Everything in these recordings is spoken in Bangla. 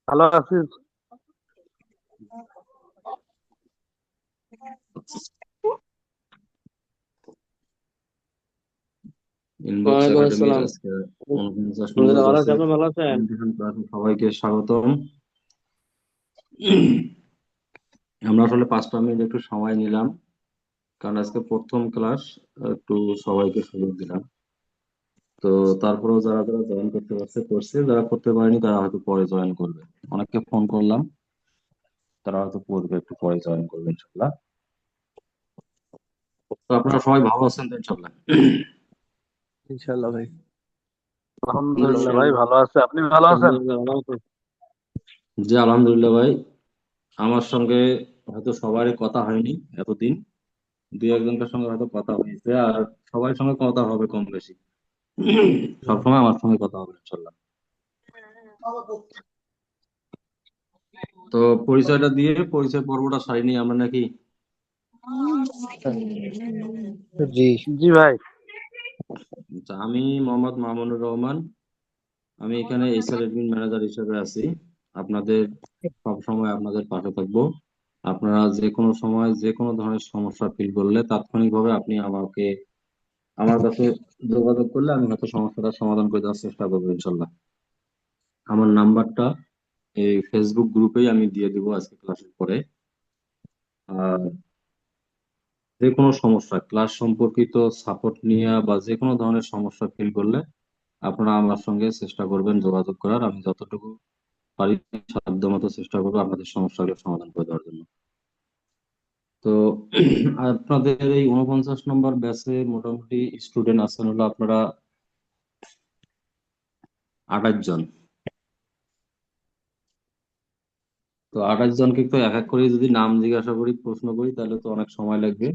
ভালো আছিস? ইনবক্স ওয়ালাইকুম একাডেমির আসসালাম। আজকে 49 নম্বর আলহামদুলিল্লাহ ভালো আছি, ব্যাচের আপনি ভালো আছেন? প্রেজেন্টেশন ক্লাসে সবাইকে স্বাগতম। আমরা আসলে 5টা মিনিট একটু সময় নিলাম, কারণ আজকে প্রথম ক্লাস, একটু সবাইকে সুযোগ দিলাম। তো তারপরেও যারা যারা জয়েন করতে পারছে করছে, যারা করতে পারেনি তারা হয়তো পরে জয়েন করবে। অনেককে ফোন করলাম, তারা হয়তো পড়বে, একটু পরে জয়েন করবে ইনশাল্লাহ। তো আপনারা সবাই ভালো আছেন তো ইনশাল্লাহ? ইনশাল্লাহ ভাই। আলহামদুলিল্লাহ ভাই, আলহামদুলিল্লাহ। ভালো আছে। আপনি ভালো আছেন? আলহামদুলিল্লাহ ভালো আছি। জি আলহামদুলিল্লাহ ভাই। আমার সঙ্গে হয়তো সবারই কথা হয়নি এতদিন, দুই একজনের সঙ্গে হয়তো কথা হয়েছে, আর সবার সঙ্গে কথা হবে কম বেশি। সবসময় আমার সঙ্গে কথা হবে ইনশাল্লাহ। তো পরিচয়টা দিয়ে পরিচয় পর্বটা সারিনি আমরা নাকি? জি। জি ভাই। আচ্ছা, আমি মোহাম্মদ মামুনুর রহমান। আমি এখানে এইচআর এডমিন ম্যানেজার হিসেবে আছি। আপনাদের সব সময় আপনাদের পাশে থাকবো। আপনারা যে কোনো সময় যে কোনো ধরনের সমস্যা ফিল করলে তাৎক্ষণিকভাবে আপনি আমার কাছে যোগাযোগ করলে আমি হয়তো সমস্যাটার সমাধান করে দেওয়ার চেষ্টা করবো ইনশাল্লাহ। আমার নাম্বারটা এই ফেসবুক গ্রুপেই আমি দিয়ে দিব আজকে ক্লাসের পরে। আর যে কোনো সমস্যা ক্লাস সম্পর্কিত সাপোর্ট নিয়ে বা যে কোনো ধরনের সমস্যা ফিল করলে আপনারা আমার সঙ্গে চেষ্টা করবেন যোগাযোগ করার। আমি যতটুকু পারি সাধ্য মতো চেষ্টা করবো আপনাদের সমস্যাগুলো সমাধান করে দেওয়ার জন্য। তো আপনাদের এই 49 নম্বর ব্যাচে মোটামুটি স্টুডেন্ট আছেন হলো আপনারা 28 জন। তো 28 জনকে তো এক এক করে যদি নাম জিজ্ঞাসা করি, প্রশ্ন করি, তাহলে তো অনেক সময় লাগবে।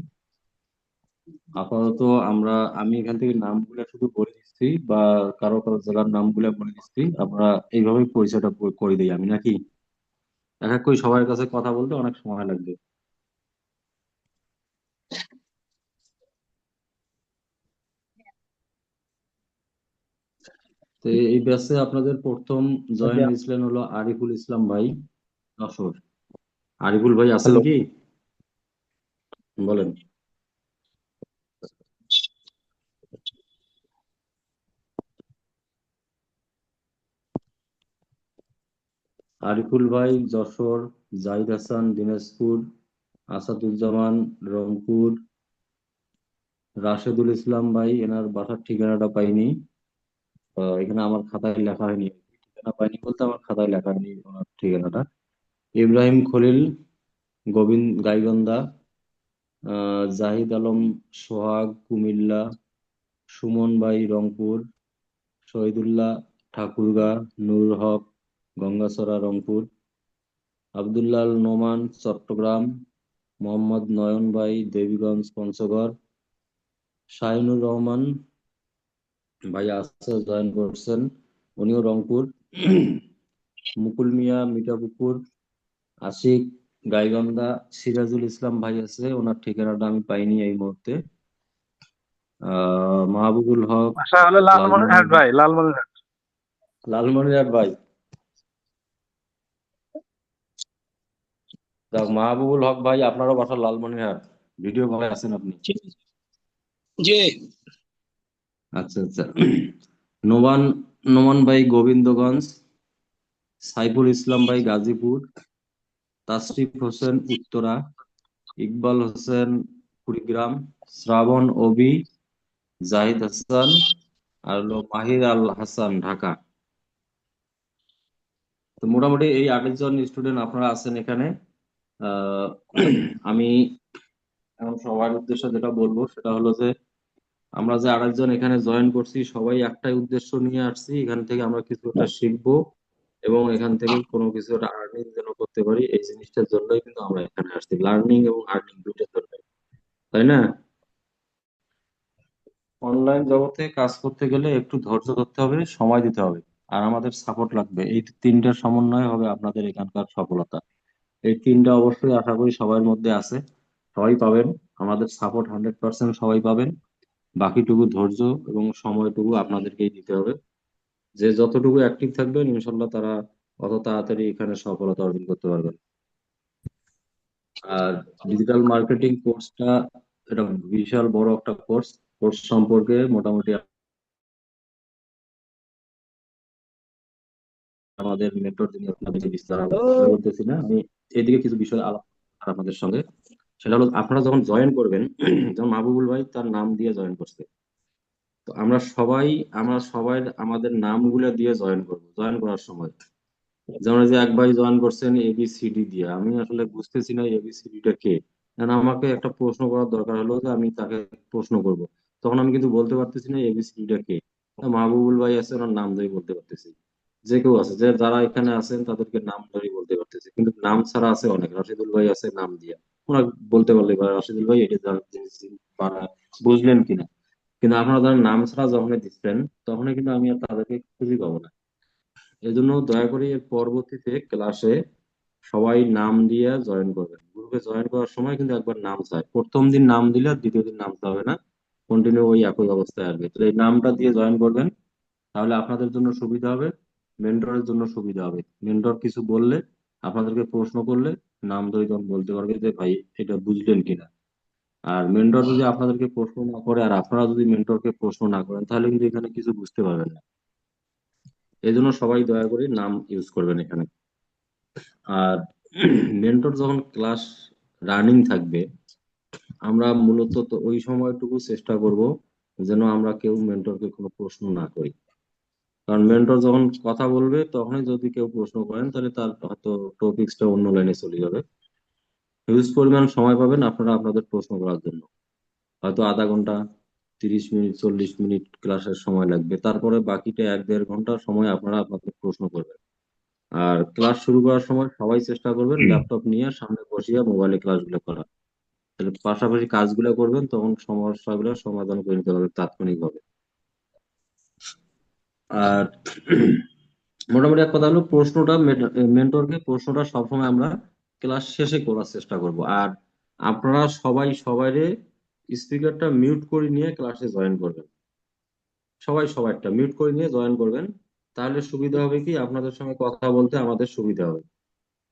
আপাতত আমি এখান থেকে নামগুলো শুধু বলে দিচ্ছি, বা কারো কারো জেলার নামগুলো বলে দিচ্ছি। আমরা এইভাবেই পরিচয়টা করে দিই আমি নাকি? এক এক করে সবার কাছে কথা বলতে অনেক সময় লাগবে। তো এই ব্যাচে আপনাদের প্রথম জয়েন হয়েছিলেন হলো আরিফুল ইসলাম ভাই, যশোর। আরিফুল ভাই আছেন হ্যালো। কি? বলেন। আরিফুল ভাই যশোর, জাহিদ হাসান দিনাজপুর, আসাদুজ্জামান রংপুর, রাশেদুল ইসলাম ভাই এনার বাসার ঠিকানাটা পাইনি। এখানে আমার খাতায় লেখা হয়নি। ঠিকানা পাইনি বলতে আমার খাতায় লেখা হয়নি ওনার ঠিকানাটা। ইব্রাহিম খলিল গোবিন্দ গাইবান্ধা, জাহিদ আলম সোহাগ কুমিল্লা, সুমন ভাই রংপুর, শহীদুল্লাহ ঠাকুরগাঁ, নুরুল হক গঙ্গাচড়া রংপুর, আব্দুল্লাহ আল নোমান চট্টগ্রাম, মোহাম্মদ নয়ন ভাই দেবীগঞ্জ পঞ্চগড়, শাহিনুর রহমান ভাই আছে জয়েন করছেন, উনিও রংপুর, মুকুল মিয়া মিঠাপুকুর, আশিক গাইবান্ধা, সিরাজুল ইসলাম ভাই আছে, ওনার ঠিকানাটা আমি পাইনি এই মুহূর্তে। মাহবুবুল হক বাসা হলো লালমনিরহাট লালমনিরহাট। ভাই, লালমনিরহাট। লালমনিরহাট ভাই, যাক, মাহবুবুল হক ভাই আপনারও বাসা লালমনিরহাট, ভিডিও কলে আছেন আপনি? জি। আচ্ছা আচ্ছা। নোমান নোমান ভাই গোবিন্দগঞ্জ, সাইফুল ইসলাম ভাই গাজীপুর, তাসরিফ হোসেন উত্তরা, ইকবাল হোসেন কুড়িগ্রাম, শ্রাবণ অবি, জাহিদ হাসান, আর হলো মাহির আল হাসান ঢাকা। তো মোটামুটি এই 28 জন স্টুডেন্ট আপনারা আছেন এখানে। আহ, আমি এখন সবার উদ্দেশ্যে যেটা বলবো সেটা হলো যে আমরা যে 28 জন এখানে জয়েন করছি সবাই একটাই উদ্দেশ্য নিয়ে আসছি, এখান থেকে আমরা কিছু একটা শিখবো এবং এখান থেকে কোনো কিছু একটা আর্নিং যেন করতে পারি। এই জিনিসটার জন্যই কিন্তু আমরা এখানে আসছি, লার্নিং এবং আর্নিং দুইটার জন্য, তাই না? অনলাইন জগতে কাজ করতে গেলে একটু ধৈর্য ধরতে হবে, সময় দিতে হবে, আর আমাদের সাপোর্ট লাগবে। এই তিনটার সমন্বয় হবে আপনাদের এখানকার সফলতা। এই তিনটা অবশ্যই আশা করি সবার মধ্যে আছে, সবাই পাবেন। আমাদের সাপোর্ট 100% সবাই পাবেন। বাকিটুকু ধৈর্য এবং সময়টুকু আপনাদেরকেই দিতে হবে। যে যতটুকু অ্যাক্টিভ থাকবেন ইনশাল্লাহ তারা অত তাড়াতাড়ি এখানে সফলতা অর্জন করতে পারবেন। আর ডিজিটাল মার্কেটিং কোর্সটা এটা বিশাল বড় একটা কোর্স। কোর্স সম্পর্কে মোটামুটি আমাদের মেন্টর যিনি আপনাদের বিস্তার বলতেছি না, আমি এদিকে কিছু বিষয় আলাপ আপনাদের সঙ্গে। সেটা হলো আপনারা যখন জয়েন করবেন, যেমন মাহবুবুল ভাই তার নাম দিয়ে জয়েন করছে, তো আমরা সবাই আমাদের নামগুলো দিয়ে জয়েন করবো জয়েন করার সময়। যেমন এই যে এক ভাই জয়েন করছেন এবিসিডি দিয়ে, আমি আসলে বুঝতেছি না এবিসিডিটা কে। কারণ আমাকে একটা প্রশ্ন করার দরকার হলো যে আমি তাকে প্রশ্ন করব, তখন আমি কিন্তু বলতে পারতেছি না এবিসিডিটা কে। তা মাহবুবুল ভাই আছে, ওনার নাম ধরে বলতে পারতেছি। যে কেউ আছে, যে যারা এখানে আছেন তাদেরকে নাম ধরে বলতে পারতেছি, কিন্তু নাম ছাড়া আছে অনেক। রাশিদুল ভাই আছে নাম দিয়া, ওনার বলতে পারলে বা রাশিদুল ভাই এটা বুঝলেন কিনা। কিন্তু আপনারা যারা নাম ছাড়া যখনই দিচ্ছেন, তখনই কিন্তু আমি আর তাদেরকে খুঁজে পাবো না। এই জন্য দয়া করে এর পরবর্তীতে ক্লাসে সবাই নাম দিয়ে জয়েন করবেন। গ্রুপে জয়েন করার সময় কিন্তু একবার নাম চাই, প্রথম দিন নাম দিলে আর দ্বিতীয় দিন নাম হবে না, কন্টিনিউ ওই একই অবস্থায় আসবে। তো এই নামটা দিয়ে জয়েন করবেন, তাহলে আপনাদের জন্য সুবিধা হবে, মেন্টরের জন্য সুবিধা হবে। মেন্টর কিছু বললে, আপনাদেরকে প্রশ্ন করলে নাম ধরে তখন বলতে পারবে যে ভাই এটা বুঝলেন কিনা। আর মেন্টর যদি আপনাদেরকে প্রশ্ন না করে আর আপনারা যদি মেন্টরকে প্রশ্ন না করেন, তাহলে কিন্তু এখানে কিছু বুঝতে পারবেন না। এই জন্য সবাই দয়া করে নাম ইউজ করবেন এখানে। আর মেন্টর যখন ক্লাস রানিং থাকবে, আমরা মূলত তো ওই সময়টুকু চেষ্টা করব যেন আমরা কেউ মেন্টরকে কোনো প্রশ্ন না করি। কারণ মেন্টর যখন কথা বলবে, তখনই যদি কেউ প্রশ্ন করেন তাহলে তার হয়তো টপিক্সটা অন্য লাইনে চলে যাবে। হিউজ পরিমাণ সময় পাবেন আপনারা আপনাদের প্রশ্ন করার জন্য। হয়তো আধা ঘন্টা, 30 মিনিট, 40 মিনিট ক্লাসের সময় লাগবে, তারপরে বাকিটা 1-1.5 ঘন্টা সময় আপনারা আপনাদের প্রশ্ন করবেন। আর ক্লাস শুরু করার সময় সবাই চেষ্টা করবেন ল্যাপটপ নিয়ে সামনে বসিয়ে মোবাইলে ক্লাসগুলো করা। তাহলে পাশাপাশি কাজগুলো করবেন, তখন সমস্যাগুলো সমাধান করে নিতে পারবেন তাৎক্ষণিকভাবে। আর মোটামুটি এক কথা হলো, মেন্টরকে প্রশ্নটা সবসময় আমরা ক্লাস শেষে করার চেষ্টা করব। আর আপনারা সবাই সবাইরে স্পিকারটা মিউট করে নিয়ে ক্লাসে জয়েন করবেন। সবাই সবাইটা মিউট করে নিয়ে জয়েন করবেন, তাহলে সুবিধা হবে কি, আপনাদের সঙ্গে কথা বলতে আমাদের সুবিধা হবে।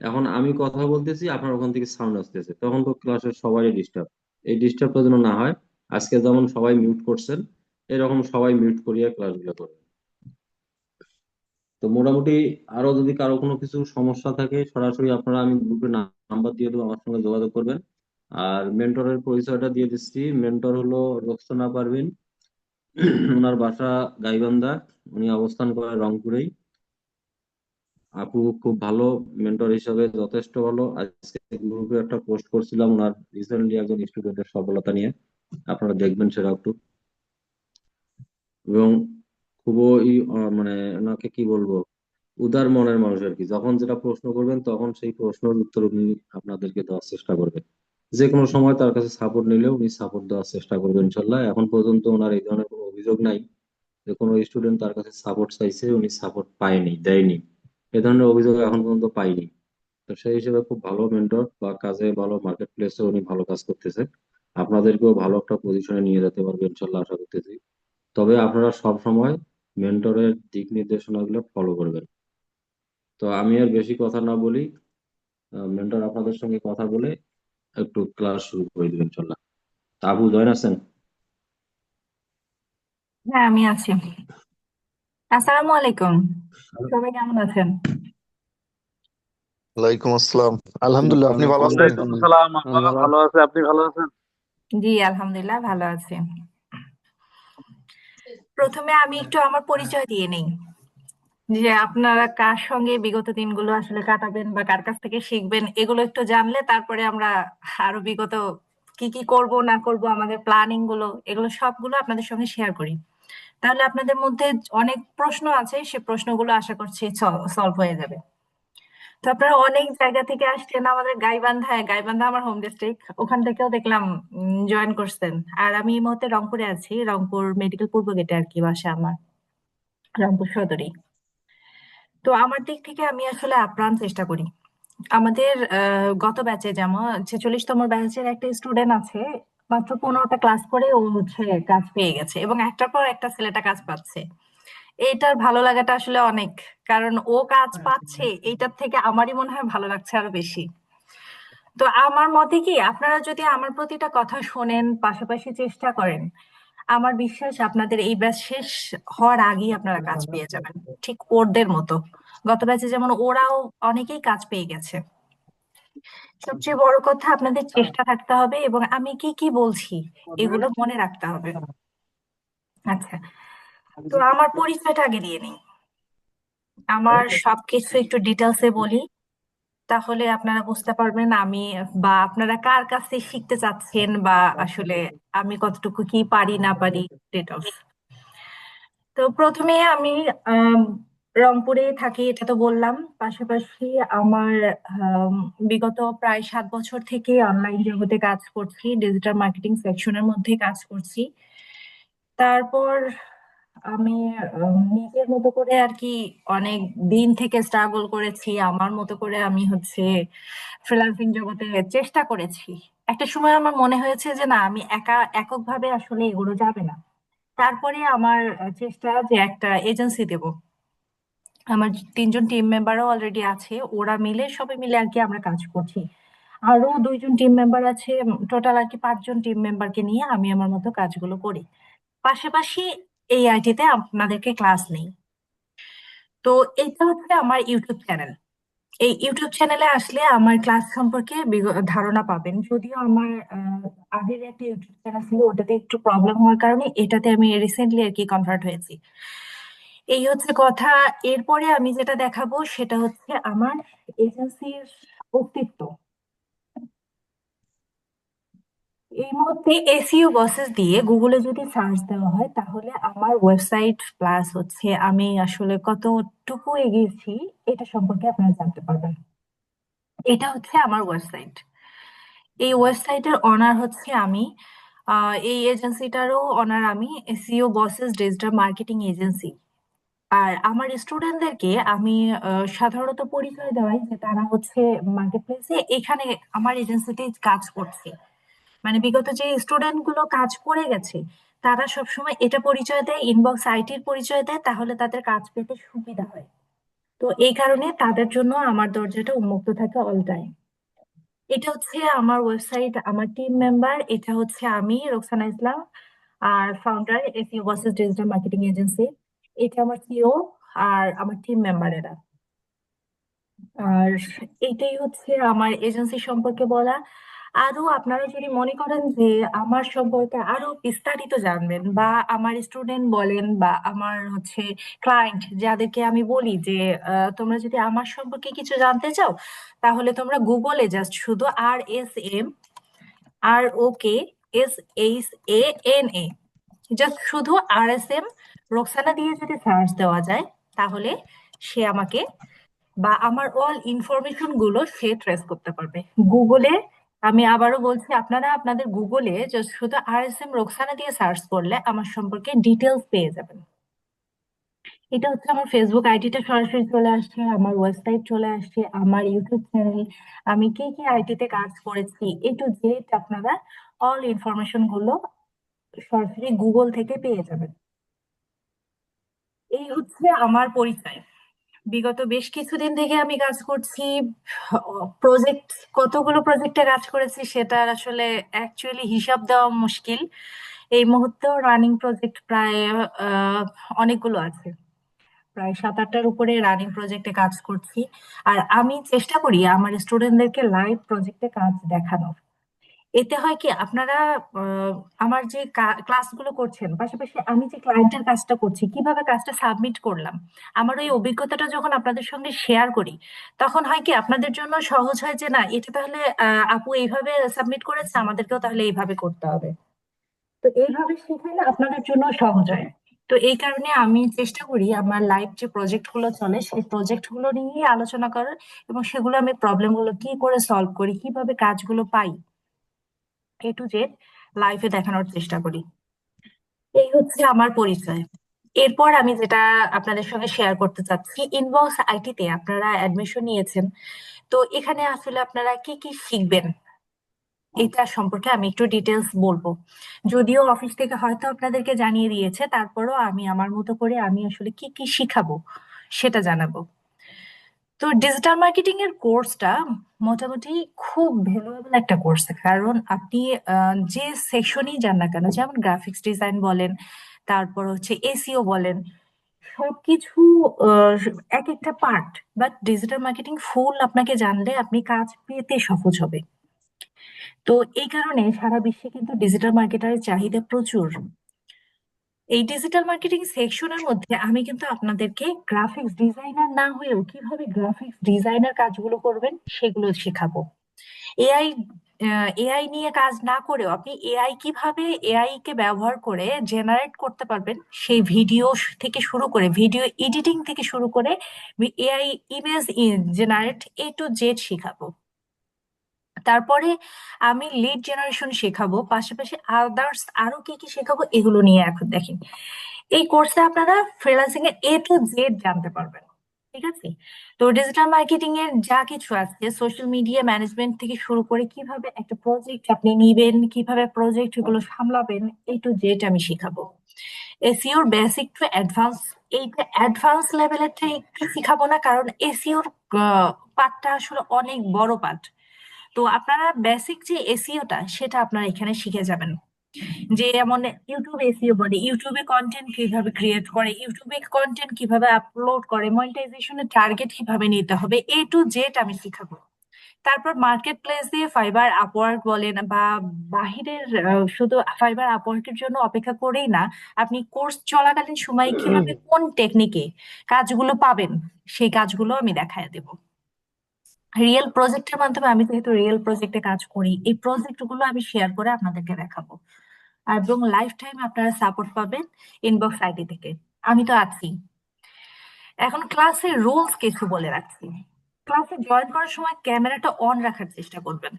এখন আমি কথা বলতেছি, আপনার ওখান থেকে সাউন্ড আসতেছে, তখন তো ক্লাসের সবারই ডিস্টার্ব। এই ডিস্টার্বটা যেন না হয়, আজকে যেমন সবাই মিউট করছেন, এরকম সবাই মিউট করিয়া ক্লাসগুলো করবেন। তো মোটামুটি আরো যদি কারো কোনো কিছু সমস্যা থাকে, সরাসরি আপনারা, আমি গ্রুপে নাম্বার দিয়ে দেবো, আমার সঙ্গে যোগাযোগ করবেন। আর মেন্টরের পরিচয়টা দিয়ে দিচ্ছি, মেন্টর হলো রোকসানা পারভিন। ওনার বাসা গাইবান্ধা, উনি অবস্থান করেন রংপুরেই। আপু খুব ভালো, মেন্টর হিসাবে যথেষ্ট ভালো। আজকে গ্রুপে একটা পোস্ট করছিলাম ওনার রিসেন্টলি একজন স্টুডেন্টের সফলতা নিয়ে, আপনারা দেখবেন সেটা একটু। এবং খুবই মানে ওনাকে কি বলবো, উদার মনের মানুষ আর কি। যখন যেটা প্রশ্ন করবেন তখন সেই প্রশ্নের উত্তর উনি আপনাদেরকে দেওয়ার চেষ্টা করবেন। যে কোনো সময় তার কাছে সাপোর্ট নিলে উনি সাপোর্ট দেওয়ার চেষ্টা করবেন ইনশাল্লাহ। এখন পর্যন্ত ওনার এই ধরনের কোনো অভিযোগ নাই যে কোনো স্টুডেন্ট তার কাছে সাপোর্ট চাইছে উনি সাপোর্ট পায়নি, দেয়নি, এ ধরনের অভিযোগ এখন পর্যন্ত পাইনি। তো সেই হিসেবে খুব ভালো মেন্টর, বা কাজে ভালো, মার্কেট প্লেসে উনি ভালো কাজ করতেছে, আপনাদেরকেও ভালো একটা পজিশনে নিয়ে যেতে পারবে ইনশাল্লাহ, আশা করতেছি। তবে আপনারা সব সময় মেন্টরের দিক নির্দেশনা গুলো ফলো করবেন। তো আমি আর বেশি কথা না বলি, মেন্টর আপনাদের সঙ্গে কথা বলে একটু ক্লাস শুরু করে দিবেন ইনশাল্লাহ। তা আবু জয়েন আছেন? হ্যাঁ, আমি আছি। আসসালামু আলাইকুম। সবাই কেমন আছেন? ওয়ালাইকুম আসসালাম। আলহামদুলিল্লাহ, আপনি ভালো আছেন? ওয়ালাইকুম আসসালাম। আমি ভালো ভালো আছে, আপনি ভালো আছেন? জি, আলহামদুলিল্লাহ ভালো আছি। প্রথমে আমি একটু আমার পরিচয় দিয়ে নেই, যে আপনারা কার সঙ্গে বিগত দিনগুলো আসলে কাটাবেন বা কার কাছ থেকে শিখবেন, এগুলো একটু জানলে তারপরে আমরা আরো বিগত কি কি করব না করব, আমাদের প্ল্যানিং গুলো, এগুলো সবগুলো আপনাদের সঙ্গে শেয়ার করি। তাহলে আপনাদের মধ্যে অনেক প্রশ্ন আছে, সে প্রশ্নগুলো আশা করছি সলভ হয়ে যাবে। তো আপনারা অনেক জায়গা থেকে আসছেন, আমাদের গাইবান্ধায়, গাইবান্ধা আমার হোম ডিস্ট্রিক্ট, ওখান থেকেও দেখলাম জয়েন করছেন। আর আমি এই মুহূর্তে রংপুরে আছি, রংপুর মেডিকেল পূর্ব গেটে আর কি বাসা আমার, রংপুর সদরে। তো আমার দিক থেকে আমি আসলে আপ্রাণ চেষ্টা করি। আমাদের গত ব্যাচে যেমন 46তম ব্যাচের একটা স্টুডেন্ট আছে, মাত্র 15টা ক্লাস করে ও হচ্ছে কাজ পেয়ে গেছে, এবং একটার পর একটা ছেলেটা কাজ পাচ্ছে। এইটার ভালো লাগাটা আসলে অনেক, কারণ ও কাজ পাচ্ছে এইটার থেকে আমারই মনে হয় ভালো লাগছে আরো বেশি। তো আমার মতে কি, আপনারা যদি আমার প্রতিটা কথা শোনেন, পাশাপাশি চেষ্টা করেন, আমার বিশ্বাস আপনাদের এই ব্যাচ শেষ হওয়ার আগেই আপনারা কাজ পেয়ে যাবেন, ঠিক ওদের মতো। গত ব্যাচে যেমন ওরাও অনেকেই কাজ পেয়ে গেছে। সবচেয়ে বড় কথা, আপনাদের চেষ্টা থাকতে হবে এবং আমি কি কি বলছি এগুলো মনে রাখতে হবে। আচ্ছা, তো আমার পরিচয়টা আগে দিয়ে নিই। আমার সবকিছু একটু ডিটেলসে বলি, তাহলে আপনারা বুঝতে পারবেন আমি বা আপনারা কার কাছে শিখতে চাচ্ছেন, বা আসলে আমি কতটুকু কি পারি না পারি, ডিটেলস। তো প্রথমে আমি আম, রংপুরে থাকি, এটা তো বললাম। পাশাপাশি আমার আম, বিগত প্রায় 7 বছর থেকে অনলাইন জগতে কাজ করছি, ডিজিটাল মার্কেটিং সেকশনের মধ্যে কাজ করছি। তারপর আমি নিজের মতো করে আর কি অনেক দিন থেকে স্ট্রাগল করেছি, আমার মতো করে আমি হচ্ছে ফ্রিল্যান্সিং জগতে চেষ্টা করেছি। একটা সময় আমার মনে হয়েছে যে না, আমি এককভাবে আসলে এগুলো যাবে না। তারপরে আমার চেষ্টা যে একটা এজেন্সি দেব। আমার 3জন টিম মেম্বারও অলরেডি আছে, ওরা মিলে সবাই মিলে আর কি আমরা কাজ করছি। আরো 2জন টিম মেম্বার আছে, টোটাল আর কি 5জন টিম মেম্বারকে নিয়ে আমি আমার মতো কাজগুলো করি। পাশাপাশি এই আইটিতে আপনাদেরকে ক্লাস নেই। তো এটা হচ্ছে আমার ইউটিউব চ্যানেল। এই ইউটিউব চ্যানেলে আসলে আমার ক্লাস সম্পর্কে ধারণা পাবেন। যদিও আমার আগের একটা ইউটিউব চ্যানেল ছিল, ওটাতে একটু প্রবলেম হওয়ার কারণে এটাতে আমি রিসেন্টলি আর কি কনভার্ট হয়েছি। এই হচ্ছে কথা। এরপরে আমি যেটা দেখাবো সেটা হচ্ছে আমার এজেন্সির অস্তিত্ব। এই মুহূর্তে এসইও বসেস দিয়ে গুগলে যদি সার্চ দেওয়া হয়, তাহলে আমার ওয়েবসাইট প্লাস হচ্ছে আমি আসলে কতটুকু এগিয়েছি এটা সম্পর্কে আপনারা জানতে পারবেন। এটা হচ্ছে আমার ওয়েবসাইট। এই ওয়েবসাইটের অনার হচ্ছে আমি। এই এজেন্সিটারও অনার আমি, SEO Bosses digital marketing agency. আর আমার স্টুডেন্টদেরকে আমি সাধারণত পরিচয় দেওয়াই যে তারা হচ্ছে মার্কেট প্লেসে এখানে আমার এজেন্সিতে কাজ করছে। মানে বিগত যে স্টুডেন্ট গুলো কাজ করে গেছে, তারা সবসময় এটা পরিচয় দেয়, ইনবক্স আইটির পরিচয় দেয়, তাহলে তাদের কাজ পেতে সুবিধা হয়। তো এই কারণে তাদের জন্য আমার দরজাটা উন্মুক্ত থাকে অল টাইম। এটা হচ্ছে আমার ওয়েবসাইট, আমার টিম মেম্বার, এটা হচ্ছে আমি রোকসানা ইসলাম, আর founder SEO Bosses digital marketing agency. এটা আমার সিও আর আমার টিম মেম্বারেরা। আর এটাই হচ্ছে আমার এজেন্সি সম্পর্কে বলা। আরো আপনারা যদি মনে করেন যে আমার সম্পর্কে আরো বিস্তারিত জানবেন, বা আমার স্টুডেন্ট বলেন বা আমার হচ্ছে ক্লায়েন্ট যাদেরকে আমি বলি যে তোমরা যদি আমার সম্পর্কে কিছু জানতে চাও, তাহলে তোমরা গুগলে জাস্ট শুধু RSMROKSHANA, জাস্ট শুধু RSM রোকসানা দিয়ে যদি সার্চ দেওয়া যায়, তাহলে সে আমাকে বা আমার অল ইনফরমেশন গুলো সে ট্রেস করতে পারবে গুগলে। আমি আবারও বলছি, আপনারা আপনাদের গুগলে জাস্ট শুধু RSM রোকসানা দিয়ে সার্চ করলে আমার সম্পর্কে ডিটেলস পেয়ে যাবেন। এটা হচ্ছে আমার ফেসবুক আইডিটা সরাসরি চলে আসছে, আমার ওয়েবসাইট চলে আসছে, আমার ইউটিউব চ্যানেল, আমি কি কি আইটিতে কাজ করেছি, এ টু জেড আপনারা অল ইনফরমেশন গুলো সরাসরি গুগল থেকে পেয়ে যাবেন। এই হচ্ছে আমার পরিচয়। বিগত বেশ কিছুদিন থেকে আমি কাজ করছি। প্রজেক্ট, কতগুলো প্রজেক্টে কাজ করেছি সেটার আসলে অ্যাকচুয়ালি হিসাব দেওয়া মুশকিল। এই মুহূর্তেও রানিং প্রজেক্ট প্রায় আহ, অনেকগুলো আছে, প্রায় 7-8টার উপরে রানিং প্রজেক্টে কাজ করছি। আর আমি চেষ্টা করি আমার স্টুডেন্টদেরকে লাইভ প্রজেক্টে কাজ দেখানোর। এতে হয় কি, আপনারা আহ, আমার যে ক্লাসগুলো করছেন, পাশাপাশি আমি যে ক্লায়েন্টের কাজটা করছি, কিভাবে কাজটা সাবমিট করলাম, আমার ওই অভিজ্ঞতাটা যখন আপনাদের সঙ্গে শেয়ার করি, তখন হয় কি আপনাদের জন্য সহজ হয় যে না, এটা তাহলে আপু এইভাবে সাবমিট করেছে, আমাদেরকেও তাহলে এইভাবে করতে হবে। তো এইভাবে শেখালে আপনাদের জন্য সহজ হয়। তো এই কারণে আমি চেষ্টা করি আমার লাইভ যে প্রজেক্ট গুলো চলে সেই প্রজেক্ট গুলো নিয়ে আলোচনা করার, এবং সেগুলো আমি প্রবলেম গুলো কি করে সলভ করি, কিভাবে কাজগুলো পাই, এ টু জেড লাইভে দেখানোর চেষ্টা করি। এই হচ্ছে আমার পরিচয়। এরপর আমি যেটা আপনাদের সঙ্গে শেয়ার করতে চাচ্ছি, ইনবক্স আইটিতে আপনারা অ্যাডমিশন নিয়েছেন। তো এখানে আসলে আপনারা কি কি শিখবেন, এটা সম্পর্কে আমি একটু ডিটেলস বলবো। যদিও অফিস থেকে হয়তো আপনাদেরকে জানিয়ে দিয়েছে, তারপরও আমি আমার মতো করে আমি আসলে কি কি শিখাবো সেটা জানাবো। তো ডিজিটাল মার্কেটিং এর কোর্সটা মোটামুটি খুব ভ্যালুয়েবল একটা কোর্স, কারণ আপনি যে সেকশনেই যান না কেন, যেমন গ্রাফিক্স ডিজাইন বলেন, তারপর হচ্ছে এসইও বলেন, সবকিছু আহ, এক একটা পার্ট, বাট ডিজিটাল মার্কেটিং ফুল আপনাকে জানলে আপনি কাজ পেতে সহজ হবে। তো এই কারণে সারা বিশ্বে কিন্তু ডিজিটাল মার্কেটারের চাহিদা প্রচুর। এই ডিজিটাল মার্কেটিং সেকশনের মধ্যে আমি কিন্তু আপনাদেরকে গ্রাফিক্স ডিজাইনার না হয়েও কিভাবে গ্রাফিক্স ডিজাইনার কাজগুলো করবেন সেগুলো শেখাবো। এআই এআই নিয়ে কাজ না করেও আপনি এআই কিভাবে এআই কে ব্যবহার করে জেনারেট করতে পারবেন, সেই ভিডিও থেকে শুরু করে ভিডিও এডিটিং থেকে শুরু করে AI image generate A to Z শেখাবো। তারপরে আমি লিড জেনারেশন শেখাবো, পাশাপাশি আদার্স আরো কি কি শেখাবো এগুলো নিয়ে এখন দেখেন। এই কোর্সে আপনারা ফ্রিল্যান্সিং এর A to Z জানতে পারবেন। ঠিক আছে? তো ডিজিটাল মার্কেটিং এর যা কিছু আছে, সোশ্যাল মিডিয়া ম্যানেজমেন্ট থেকে শুরু করে কিভাবে একটা প্রজেক্ট আপনি নিবেন, কিভাবে প্রজেক্ট গুলো সামলাবেন, A to Z আমি শেখাবো। এসইওর বেসিক টু অ্যাডভান্স, এইটা অ্যাডভান্স লেভেলের একটু শিখাবো না, কারণ এসইওর পার্টটা আসলে অনেক বড় পার্ট। তো আপনারা বেসিক যে এসইওটা সেটা আপনারা এখানে শিখে যাবেন। যে এমন ইউটিউব এসইও বলে, ইউটিউবে কন্টেন্ট কিভাবে ক্রিয়েট করে, ইউটিউবে কন্টেন্ট কিভাবে আপলোড করে, মনিটাইজেশনের টার্গেট কিভাবে নিতে হবে, A to Z আমি শিখাবো। তারপর মার্কেট প্লেসে ফাইবার আপওয়ার্ক বলেন বা বাহিরের শুধু ফাইবার আপওয়ার্কের জন্য অপেক্ষা করেই না, আপনি কোর্স চলাকালীন সময়ে কিভাবে কোন টেকনিকে কাজগুলো পাবেন সেই কাজগুলো আমি দেখায় দেবো। রিয়েল প্রজেক্টের মাধ্যমে, আমি যেহেতু রিয়েল প্রজেক্টে কাজ করি, এই প্রজেক্ট গুলো আমি শেয়ার করে আপনাদেরকে দেখাবো। এবং লাইফ টাইম আপনারা সাপোর্ট পাবেন ইনবক্স আইডি থেকে। আমি তো আছি। এখন ক্লাসের রুলস কিছু বলে রাখছি। ক্লাসে জয়েন করার সময় ক্যামেরাটা অন রাখার চেষ্টা করবেন।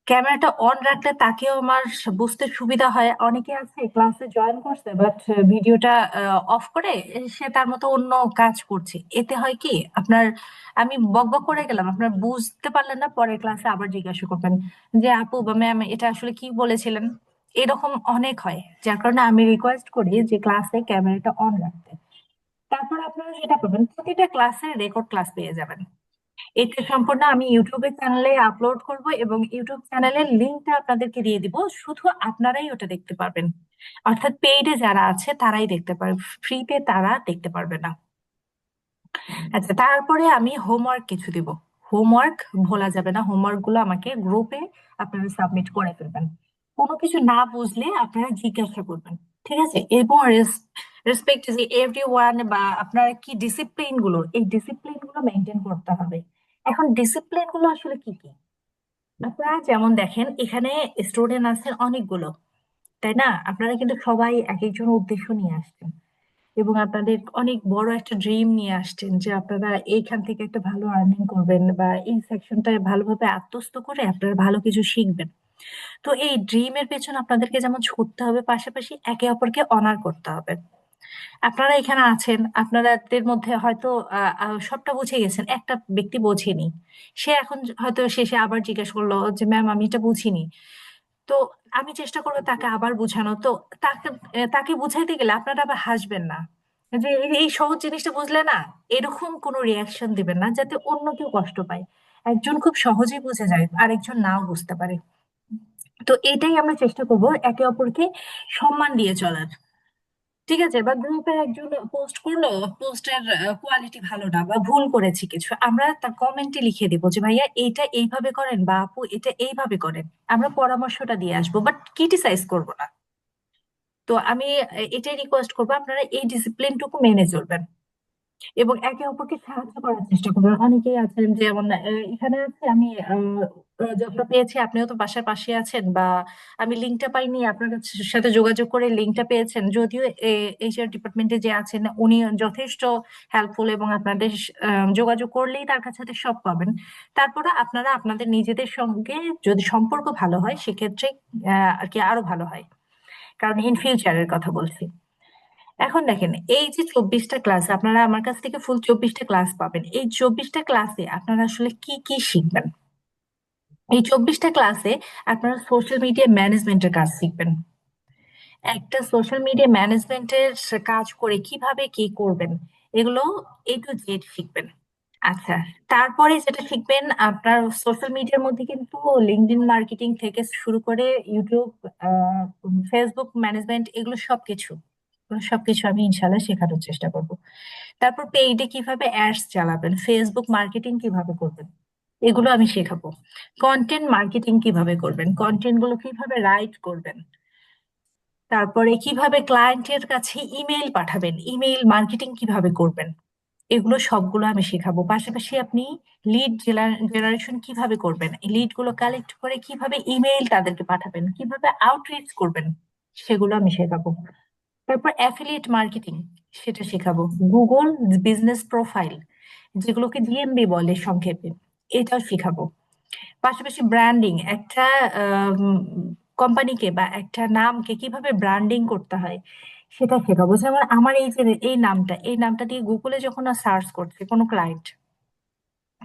ক্যামেরাটা অন রাখলে তাকেও আমার বুঝতে সুবিধা হয়। অনেকে আছে ক্লাসে জয়েন করছে বাট ভিডিওটা অফ করে সে তার মতো অন্য কাজ করছে, এতে হয় কি আপনার, আমি বকবক করে গেলাম, আপনার বুঝতে পারলেন না, পরের ক্লাসে আবার জিজ্ঞাসা করবেন যে আপু বা ম্যাম এটা আসলে কি বলেছিলেন। এরকম অনেক হয়, যার কারণে আমি রিকোয়েস্ট করি যে ক্লাসে ক্যামেরাটা অন রাখতে। তারপর আপনারা যেটা পাবেন, প্রতিটা ক্লাসের রেকর্ড ক্লাস পেয়ে যাবেন। এটা সম্পূর্ণ আমি ইউটিউবের চ্যানেলে আপলোড করব এবং ইউটিউব চ্যানেলের লিঙ্কটা আপনাদেরকে দিয়ে দিব, শুধু আপনারাই ওটা দেখতে পারবেন। অর্থাৎ পেইডে যারা আছে তারাই দেখতে পারবে, ফ্রিতে তারা দেখতে পারবে না। আচ্ছা, তারপরে আমি হোমওয়ার্ক কিছু দিব। হোমওয়ার্ক ভোলা যাবে না, হোমওয়ার্ক গুলো আমাকে গ্রুপে আপনারা সাবমিট করে ফেলবেন। কোনো কিছু না বুঝলে আপনারা জিজ্ঞাসা করবেন। ঠিক আছে? এবং রেসপেক্ট যে এভরি ওয়ান, বা আপনার কি ডিসিপ্লিন গুলো, এই ডিসিপ্লিন গুলো মেনটেন করতে হবে। এখন ডিসিপ্লিন গুলো আসলে কি কি? আপনারা যেমন দেখেন এখানে স্টুডেন্ট আছেন অনেকগুলো, তাই না? আপনারা কিন্তু সবাই এক একজন উদ্দেশ্য নিয়ে আসছেন এবং আপনাদের অনেক বড় একটা ড্রিম নিয়ে আসছেন যে আপনারা এইখান থেকে একটা ভালো আর্নিং করবেন বা এই সেকশনটায় ভালোভাবে আত্মস্থ করে আপনারা ভালো কিছু শিখবেন। তো এই ড্রিমের পেছনে আপনাদেরকে যেমন ছুটতে হবে, পাশাপাশি একে অপরকে অনার করতে হবে। আপনারা এখানে আছেন, আপনাদের মধ্যে হয়তো সবটা বুঝে গেছেন, একটা ব্যক্তি বোঝেনি, সে এখন হয়তো শেষে আবার জিজ্ঞেস করলো যে ম্যাম আমি এটা বুঝিনি। তো আমি চেষ্টা করবো তাকে আবার বোঝানো। তো তাকে তাকে বুঝাইতে গেলে আপনারা আবার হাসবেন না যে এই সহজ জিনিসটা বুঝলে না, এরকম কোনো রিয়াকশন দিবেন না যাতে অন্য কেউ কষ্ট পায়। একজন খুব সহজেই বুঝে যায়, আরেকজন নাও বুঝতে পারে। তো এটাই আমরা চেষ্টা করবো, একে অপরকে সম্মান দিয়ে চলার। ঠিক আছে? বা গ্রুপে একজন পোস্ট করলো, পোস্টের কোয়ালিটি ভালো না বা ভুল করেছি কিছু, আমরা তার কমেন্টে লিখে দিব যে ভাইয়া এইটা এইভাবে করেন বা আপু এটা এইভাবে করেন। আমরা পরামর্শটা দিয়ে আসবো, বাট ক্রিটিসাইজ করবো না। তো আমি এটাই রিকোয়েস্ট করবো, আপনারা এই ডিসিপ্লিনটুকু মেনে চলবেন এবং একে অপরকে সাহায্য করার চেষ্টা করবেন। অনেকেই আছেন যেমন এখানে আছে, আমি জবটা পেয়েছি, আপনিও তো বাসার পাশে আছেন, বা আমি লিঙ্কটা পাইনি, আপনার সাথে যোগাযোগ করে লিঙ্কটা পেয়েছেন। যদিও এইচআর ডিপার্টমেন্টে যে আছেন উনি যথেষ্ট হেল্পফুল এবং আপনাদের যোগাযোগ করলেই তার কাছে থেকে সব পাবেন। তারপরে আপনারা আপনাদের নিজেদের সঙ্গে যদি সম্পর্ক ভালো হয় সেক্ষেত্রে আর কি আরো ভালো হয়, কারণ ইন ফিউচারের কথা বলছি। এখন দেখেন এই যে 24টা ক্লাস, আপনারা আমার কাছ থেকে ফুল 24টা ক্লাস পাবেন। এই 24টা ক্লাসে আপনারা আসলে কি কি শিখবেন? এই 24টা ক্লাসে আপনারা সোশ্যাল মিডিয়া ম্যানেজমেন্টের কাজ শিখবেন। একটা সোশ্যাল মিডিয়া ম্যানেজমেন্টের কাজ করে কিভাবে কি করবেন এগুলো A to Z শিখবেন। আচ্ছা, তারপরে যেটা শিখবেন আপনার সোশ্যাল মিডিয়ার মধ্যে কিন্তু লিঙ্কডইন মার্কেটিং থেকে শুরু করে ইউটিউব, ফেসবুক ম্যানেজমেন্ট এগুলো সবকিছু আমি ইনশাল্লাহ শেখানোর চেষ্টা করব। তারপর পেইডে কিভাবে অ্যাডস চালাবেন, ফেসবুক মার্কেটিং কিভাবে করবেন এগুলো আমি শেখাবো। কন্টেন্ট মার্কেটিং কিভাবে করবেন, কন্টেন্ট গুলো কিভাবে রাইট করবেন, তারপরে কিভাবে ক্লায়েন্টের কাছে ইমেইল পাঠাবেন, ইমেইল মার্কেটিং কিভাবে করবেন, এগুলো সবগুলো আমি শেখাবো। পাশাপাশি আপনি লিড জেনারেশন কিভাবে করবেন, লিড গুলো কালেক্ট করে কিভাবে ইমেইল তাদেরকে পাঠাবেন, কিভাবে আউটরিচ করবেন, সেগুলো আমি শেখাবো। তারপর অ্যাফিলিয়েট মার্কেটিং সেটা শেখাবো। গুগল বিজনেস প্রোফাইল, যেগুলোকে ডিএমবি বলে সংক্ষেপে, এটাও শেখাবো। পাশাপাশি ব্র্যান্ডিং, একটা কোম্পানিকে বা একটা নামকে কিভাবে ব্র্যান্ডিং করতে হয় সেটা শেখাবো। যেমন আমার এই নামটা দিয়ে গুগলে যখন সার্চ করছে কোনো ক্লায়েন্ট,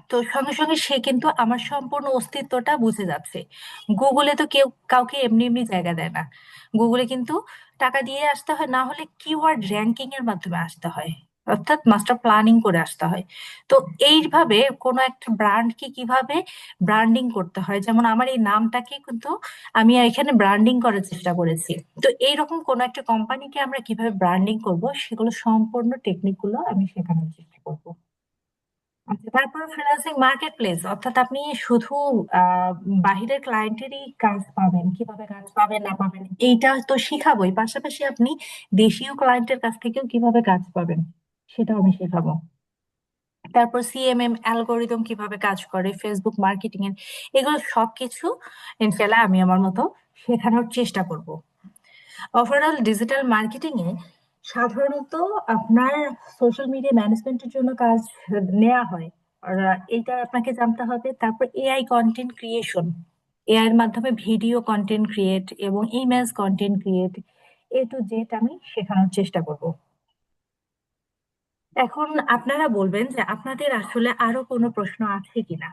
তো সঙ্গে সঙ্গে সে কিন্তু আমার সম্পূর্ণ অস্তিত্বটা বুঝে যাচ্ছে। গুগলে তো কেউ কাউকে এমনি এমনি জায়গা দেয় না। গুগলে কিন্তু টাকা দিয়ে আসতে হয়, না হলে কিওয়ার্ড র্যাঙ্কিং এর মাধ্যমে আসতে হয়, অর্থাৎ মাস্টার প্ল্যানিং করে আসতে হয়। তো এইভাবে কোনো একটা ব্র্যান্ডকে কিভাবে ব্র্যান্ডিং করতে হয়, যেমন আমার এই নামটাকে কিন্তু আমি এখানে ব্র্যান্ডিং করার চেষ্টা করেছি। তো এইরকম কোনো একটা কোম্পানিকে আমরা কিভাবে ব্র্যান্ডিং করব সেগুলো সম্পূর্ণ টেকনিক গুলো আমি শেখানোর চেষ্টা করবো। আচ্ছা, তারপর ফ্রিল্যান্সিং মার্কেট প্লেস, অর্থাৎ আপনি শুধু আহ বাহিরের ক্লায়েন্টেরই কাজ পাবেন, কিভাবে কাজ পাবেন না পাবেন এইটা তো শিখাবোই, পাশাপাশি আপনি দেশীয় ক্লায়েন্টের কাছ থেকেও কিভাবে কাজ পাবেন সেটাও আমি শেখাবো। তারপর সিএমএম অ্যালগোরিদম কিভাবে কাজ করে, ফেসবুক মার্কেটিং এর, এগুলো সবকিছু ইনশাল্লাহ আমি আমার মতো শেখানোর চেষ্টা করব। ওভারঅল ডিজিটাল মার্কেটিং এ সাধারণত আপনার সোশ্যাল মিডিয়া ম্যানেজমেন্টের জন্য কাজ নেওয়া হয়, আর এইটা আপনাকে জানতে হবে। তারপর এআই কন্টেন্ট ক্রিয়েশন, এআই এর মাধ্যমে ভিডিও কন্টেন্ট ক্রিয়েট এবং image content create, A to Z আমি শেখানোর চেষ্টা করব। এখন আপনারা বলবেন যে আপনাদের আসলে আরো কোনো প্রশ্ন আছে কিনা।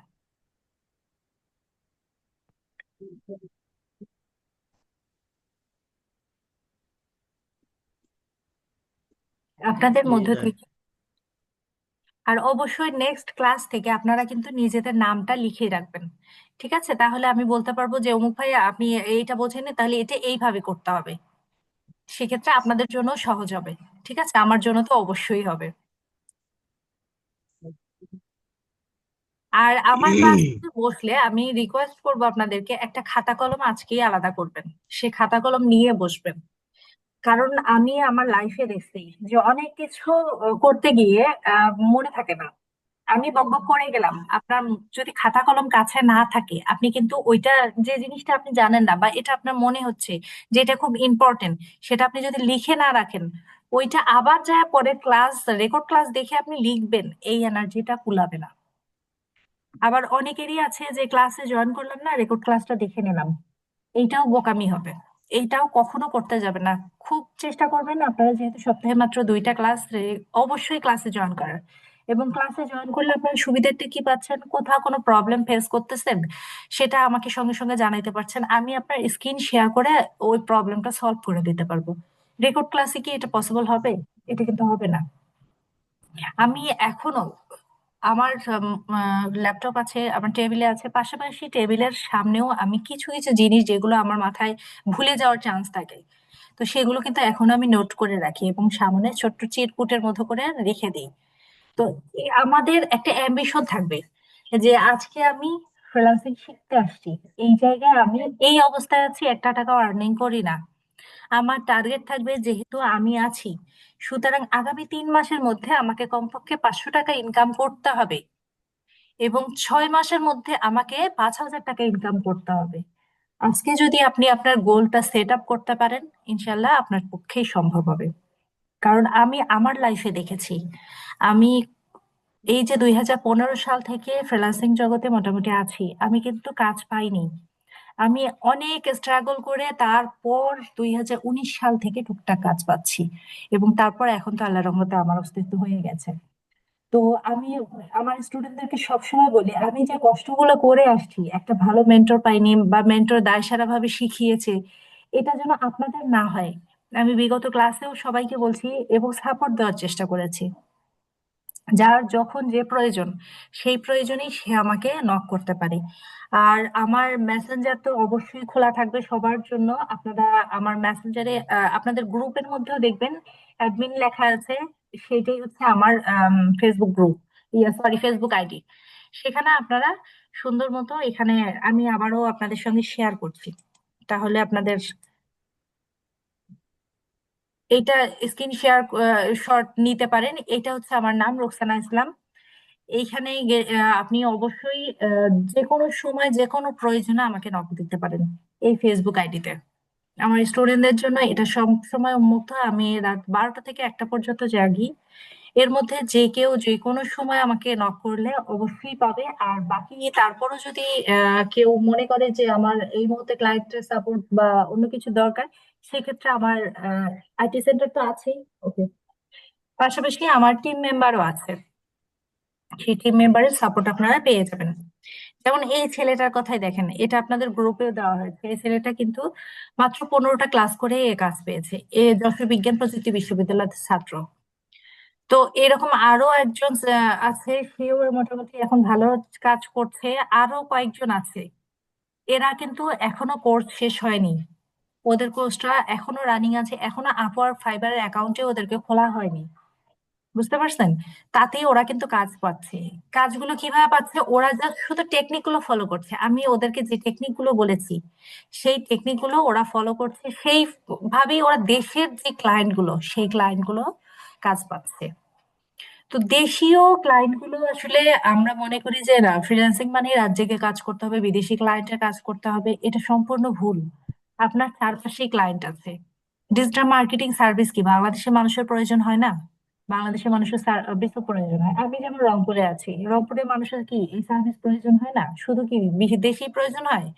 আপনাদের মধ্য থেকে। আর অবশ্যই নেক্সট ক্লাস থেকে আপনারা কিন্তু নিজেদের নামটা লিখে রাখবেন, ঠিক আছে? তাহলে আমি বলতে পারবো যে অমুক ভাই আপনি এইটা বোঝেন না, তাহলে এটা এইভাবে করতে হবে। সেক্ষেত্রে আপনাদের জন্য সহজ হবে, ঠিক আছে? আমার জন্য তো অবশ্যই হবে। আর আমার ক্লাসে বসলে আমি রিকোয়েস্ট করবো আপনাদেরকে একটা খাতা কলম আজকেই আলাদা করবেন, সে খাতা কলম নিয়ে বসবেন। কারণ আমি আমার লাইফে দেখছি যে অনেক কিছু করতে গিয়ে মনে থাকে না। আমি বকবক করে গেলাম, আপনার যদি খাতা কলম কাছে না থাকে আপনি কিন্তু ওইটা, যে জিনিসটা আপনি জানেন না বা এটা আপনার মনে হচ্ছে যে এটা খুব ইম্পর্টেন্ট, সেটা আপনি যদি লিখে না রাখেন, ওইটা আবার যায় পরে ক্লাস, রেকর্ড ক্লাস দেখে আপনি লিখবেন, এই এনার্জিটা কুলাবে না। আবার অনেকেরই আছে যে ক্লাসে জয়েন করলাম না, রেকর্ড ক্লাসটা দেখে নিলাম, এইটাও বোকামি হবে। এইটাও কখনো করতে যাবে না। খুব চেষ্টা করবেন আপনারা, যেহেতু সপ্তাহে মাত্র 2টা ক্লাস, অবশ্যই ক্লাসে জয়েন করার। এবং ক্লাসে জয়েন করলে আপনারা সুবিধাটা কি পাচ্ছেন, কোথাও কোনো প্রবলেম ফেস করতেছেন সেটা আমাকে সঙ্গে সঙ্গে জানাইতে পারছেন, আমি আপনার স্ক্রিন শেয়ার করে ওই প্রবলেমটা সলভ করে দিতে পারবো। রেকর্ড ক্লাসে কি এটা পসিবল হবে? এটা কিন্তু হবে না। আমি এখনো আমার ল্যাপটপ আছে, আমার টেবিলে আছে, পাশাপাশি টেবিলের সামনেও আমি কিছু কিছু জিনিস যেগুলো আমার মাথায় ভুলে যাওয়ার চান্স থাকে, তো সেগুলো কিন্তু এখন আমি নোট করে রাখি এবং সামনে ছোট্ট চিরকুটের মতো করে রেখে দিই। তো আমাদের একটা অ্যাম্বিশন থাকবে যে আজকে আমি ফ্রিল্যান্সিং শিখতে আসছি, এই জায়গায় আমি এই অবস্থায় আছি, একটা টাকাও আর্নিং করি না। আমার টার্গেট থাকবে যেহেতু আমি আছি, সুতরাং আগামী 3 মাসের মধ্যে আমাকে কমপক্ষে 500 টাকা ইনকাম করতে হবে এবং 6 মাসের মধ্যে আমাকে 5,000 টাকা ইনকাম করতে হবে। আজকে যদি আপনি আপনার গোলটা সেট আপ করতে পারেন, ইনশাল্লাহ আপনার পক্ষেই সম্ভব হবে। কারণ আমি আমার লাইফে দেখেছি, আমি এই যে 2015 সাল থেকে ফ্রিল্যান্সিং জগতে মোটামুটি আছি, আমি কিন্তু কাজ পাইনি। আমি অনেক স্ট্রাগল করে তারপর 2019 সাল থেকে টুকটাক কাজ পাচ্ছি, এবং তারপর এখন তো আল্লাহর রহমতে আমার অস্তিত্ব হয়ে গেছে। তো আমি আমার স্টুডেন্টদেরকে সবসময় বলি, আমি যে কষ্টগুলো করে আসছি, একটা ভালো মেন্টর পাইনি বা মেন্টর দায়সারা ভাবে শিখিয়েছে, এটা যেন আপনাদের না হয়। আমি বিগত ক্লাসেও সবাইকে বলছি এবং সাপোর্ট দেওয়ার চেষ্টা করেছি। যার যখন যে প্রয়োজন, সেই প্রয়োজনেই সে আমাকে নক করতে পারে। আর আমার মেসেঞ্জার তো অবশ্যই খোলা থাকবে সবার জন্য। আপনারা আমার মেসেঞ্জারে, আপনাদের গ্রুপের মধ্যেও দেখবেন অ্যাডমিন লেখা আছে। সেটাই হচ্ছে আমার Facebook group, sorry Facebook ID. সেখানে আপনারা সুন্দর মতো, এখানে আমি আবারও আপনাদের সঙ্গে শেয়ার করছি, তাহলে আপনাদের এইটা স্ক্রিন শেয়ার শর্ট নিতে পারেন। এটা হচ্ছে আমার নাম, রোকসানা ইসলাম। এইখানে আপনি অবশ্যই যে কোনো সময় যে কোনো প্রয়োজনে আমাকে নক দিতে পারেন এই ফেসবুক আইডিতে। আমার স্টুডেন্টদের জন্য এটা সব সময় উন্মুক্ত। আমি রাত 12টা থেকে 1টা পর্যন্ত জাগি। এর মধ্যে যে কেউ যে কোনো সময় আমাকে নক করলে অবশ্যই পাবে। আর বাকি তারপরও যদি কেউ মনে করে যে আমার এই মুহূর্তে ক্লায়েন্টের সাপোর্ট বা অন্য কিছু দরকার, সেক্ষেত্রে আমার আইটি সেন্টার তো আছেই। ওকে, পাশাপাশি আমার টিম মেম্বারও আছে, সেই টিম মেম্বারের সাপোর্ট আপনারা পেয়ে যাবেন। যেমন এই ছেলেটার কথাই দেখেন, এটা আপনাদের গ্রুপেও দেওয়া হয়েছে। এই ছেলেটা কিন্তু মাত্র 15টা ক্লাস করে এ কাজ পেয়েছে। এ যশোর বিজ্ঞান প্রযুক্তি বিশ্ববিদ্যালয়ের ছাত্র। তো এরকম আরো একজন আছে, সেও মোটামুটি এখন ভালো কাজ করছে। আরো কয়েকজন আছে, এরা কিন্তু এখনো কোর্স শেষ হয়নি। ওদের কোর্সটা এখনো রানিং আছে, এখনো আপওয়ার্ক ফাইবারের অ্যাকাউন্টে ওদেরকে খোলা হয়নি। বুঝতে পারছেন? তাতেই ওরা কিন্তু কাজ পাচ্ছে। কাজগুলো কিভাবে পাচ্ছে? ওরা জাস্ট শুধু টেকনিক গুলো ফলো করছে। আমি ওদেরকে যে টেকনিক গুলো বলেছি, সেই টেকনিক গুলো ওরা ফলো করছে, সেই ভাবেই ওরা দেশের যে ক্লায়েন্ট গুলো, সেই ক্লায়েন্ট গুলো কাজ পাচ্ছে। তো দেশীয় ক্লায়েন্ট গুলো আসলে, আমরা মনে করি যে না, ফ্রিল্যান্সিং মানে রাজ্যে কাজ করতে হবে, বিদেশি ক্লায়েন্টের কাজ করতে হবে। এটা সম্পূর্ণ ভুল। আপনার চারপাশেই ক্লায়েন্ট আছে। ডিজিটাল মার্কেটিং সার্ভিস কি বাংলাদেশের মানুষের প্রয়োজন হয় না? বাংলাদেশের মানুষের সার্ভিসও প্রয়োজন হয়। আমি যেমন রংপুরে আছি, রংপুরের মানুষের কি এই সার্ভিস প্রয়োজন হয় না? শুধু কি দেশি প্রয়োজন হয়?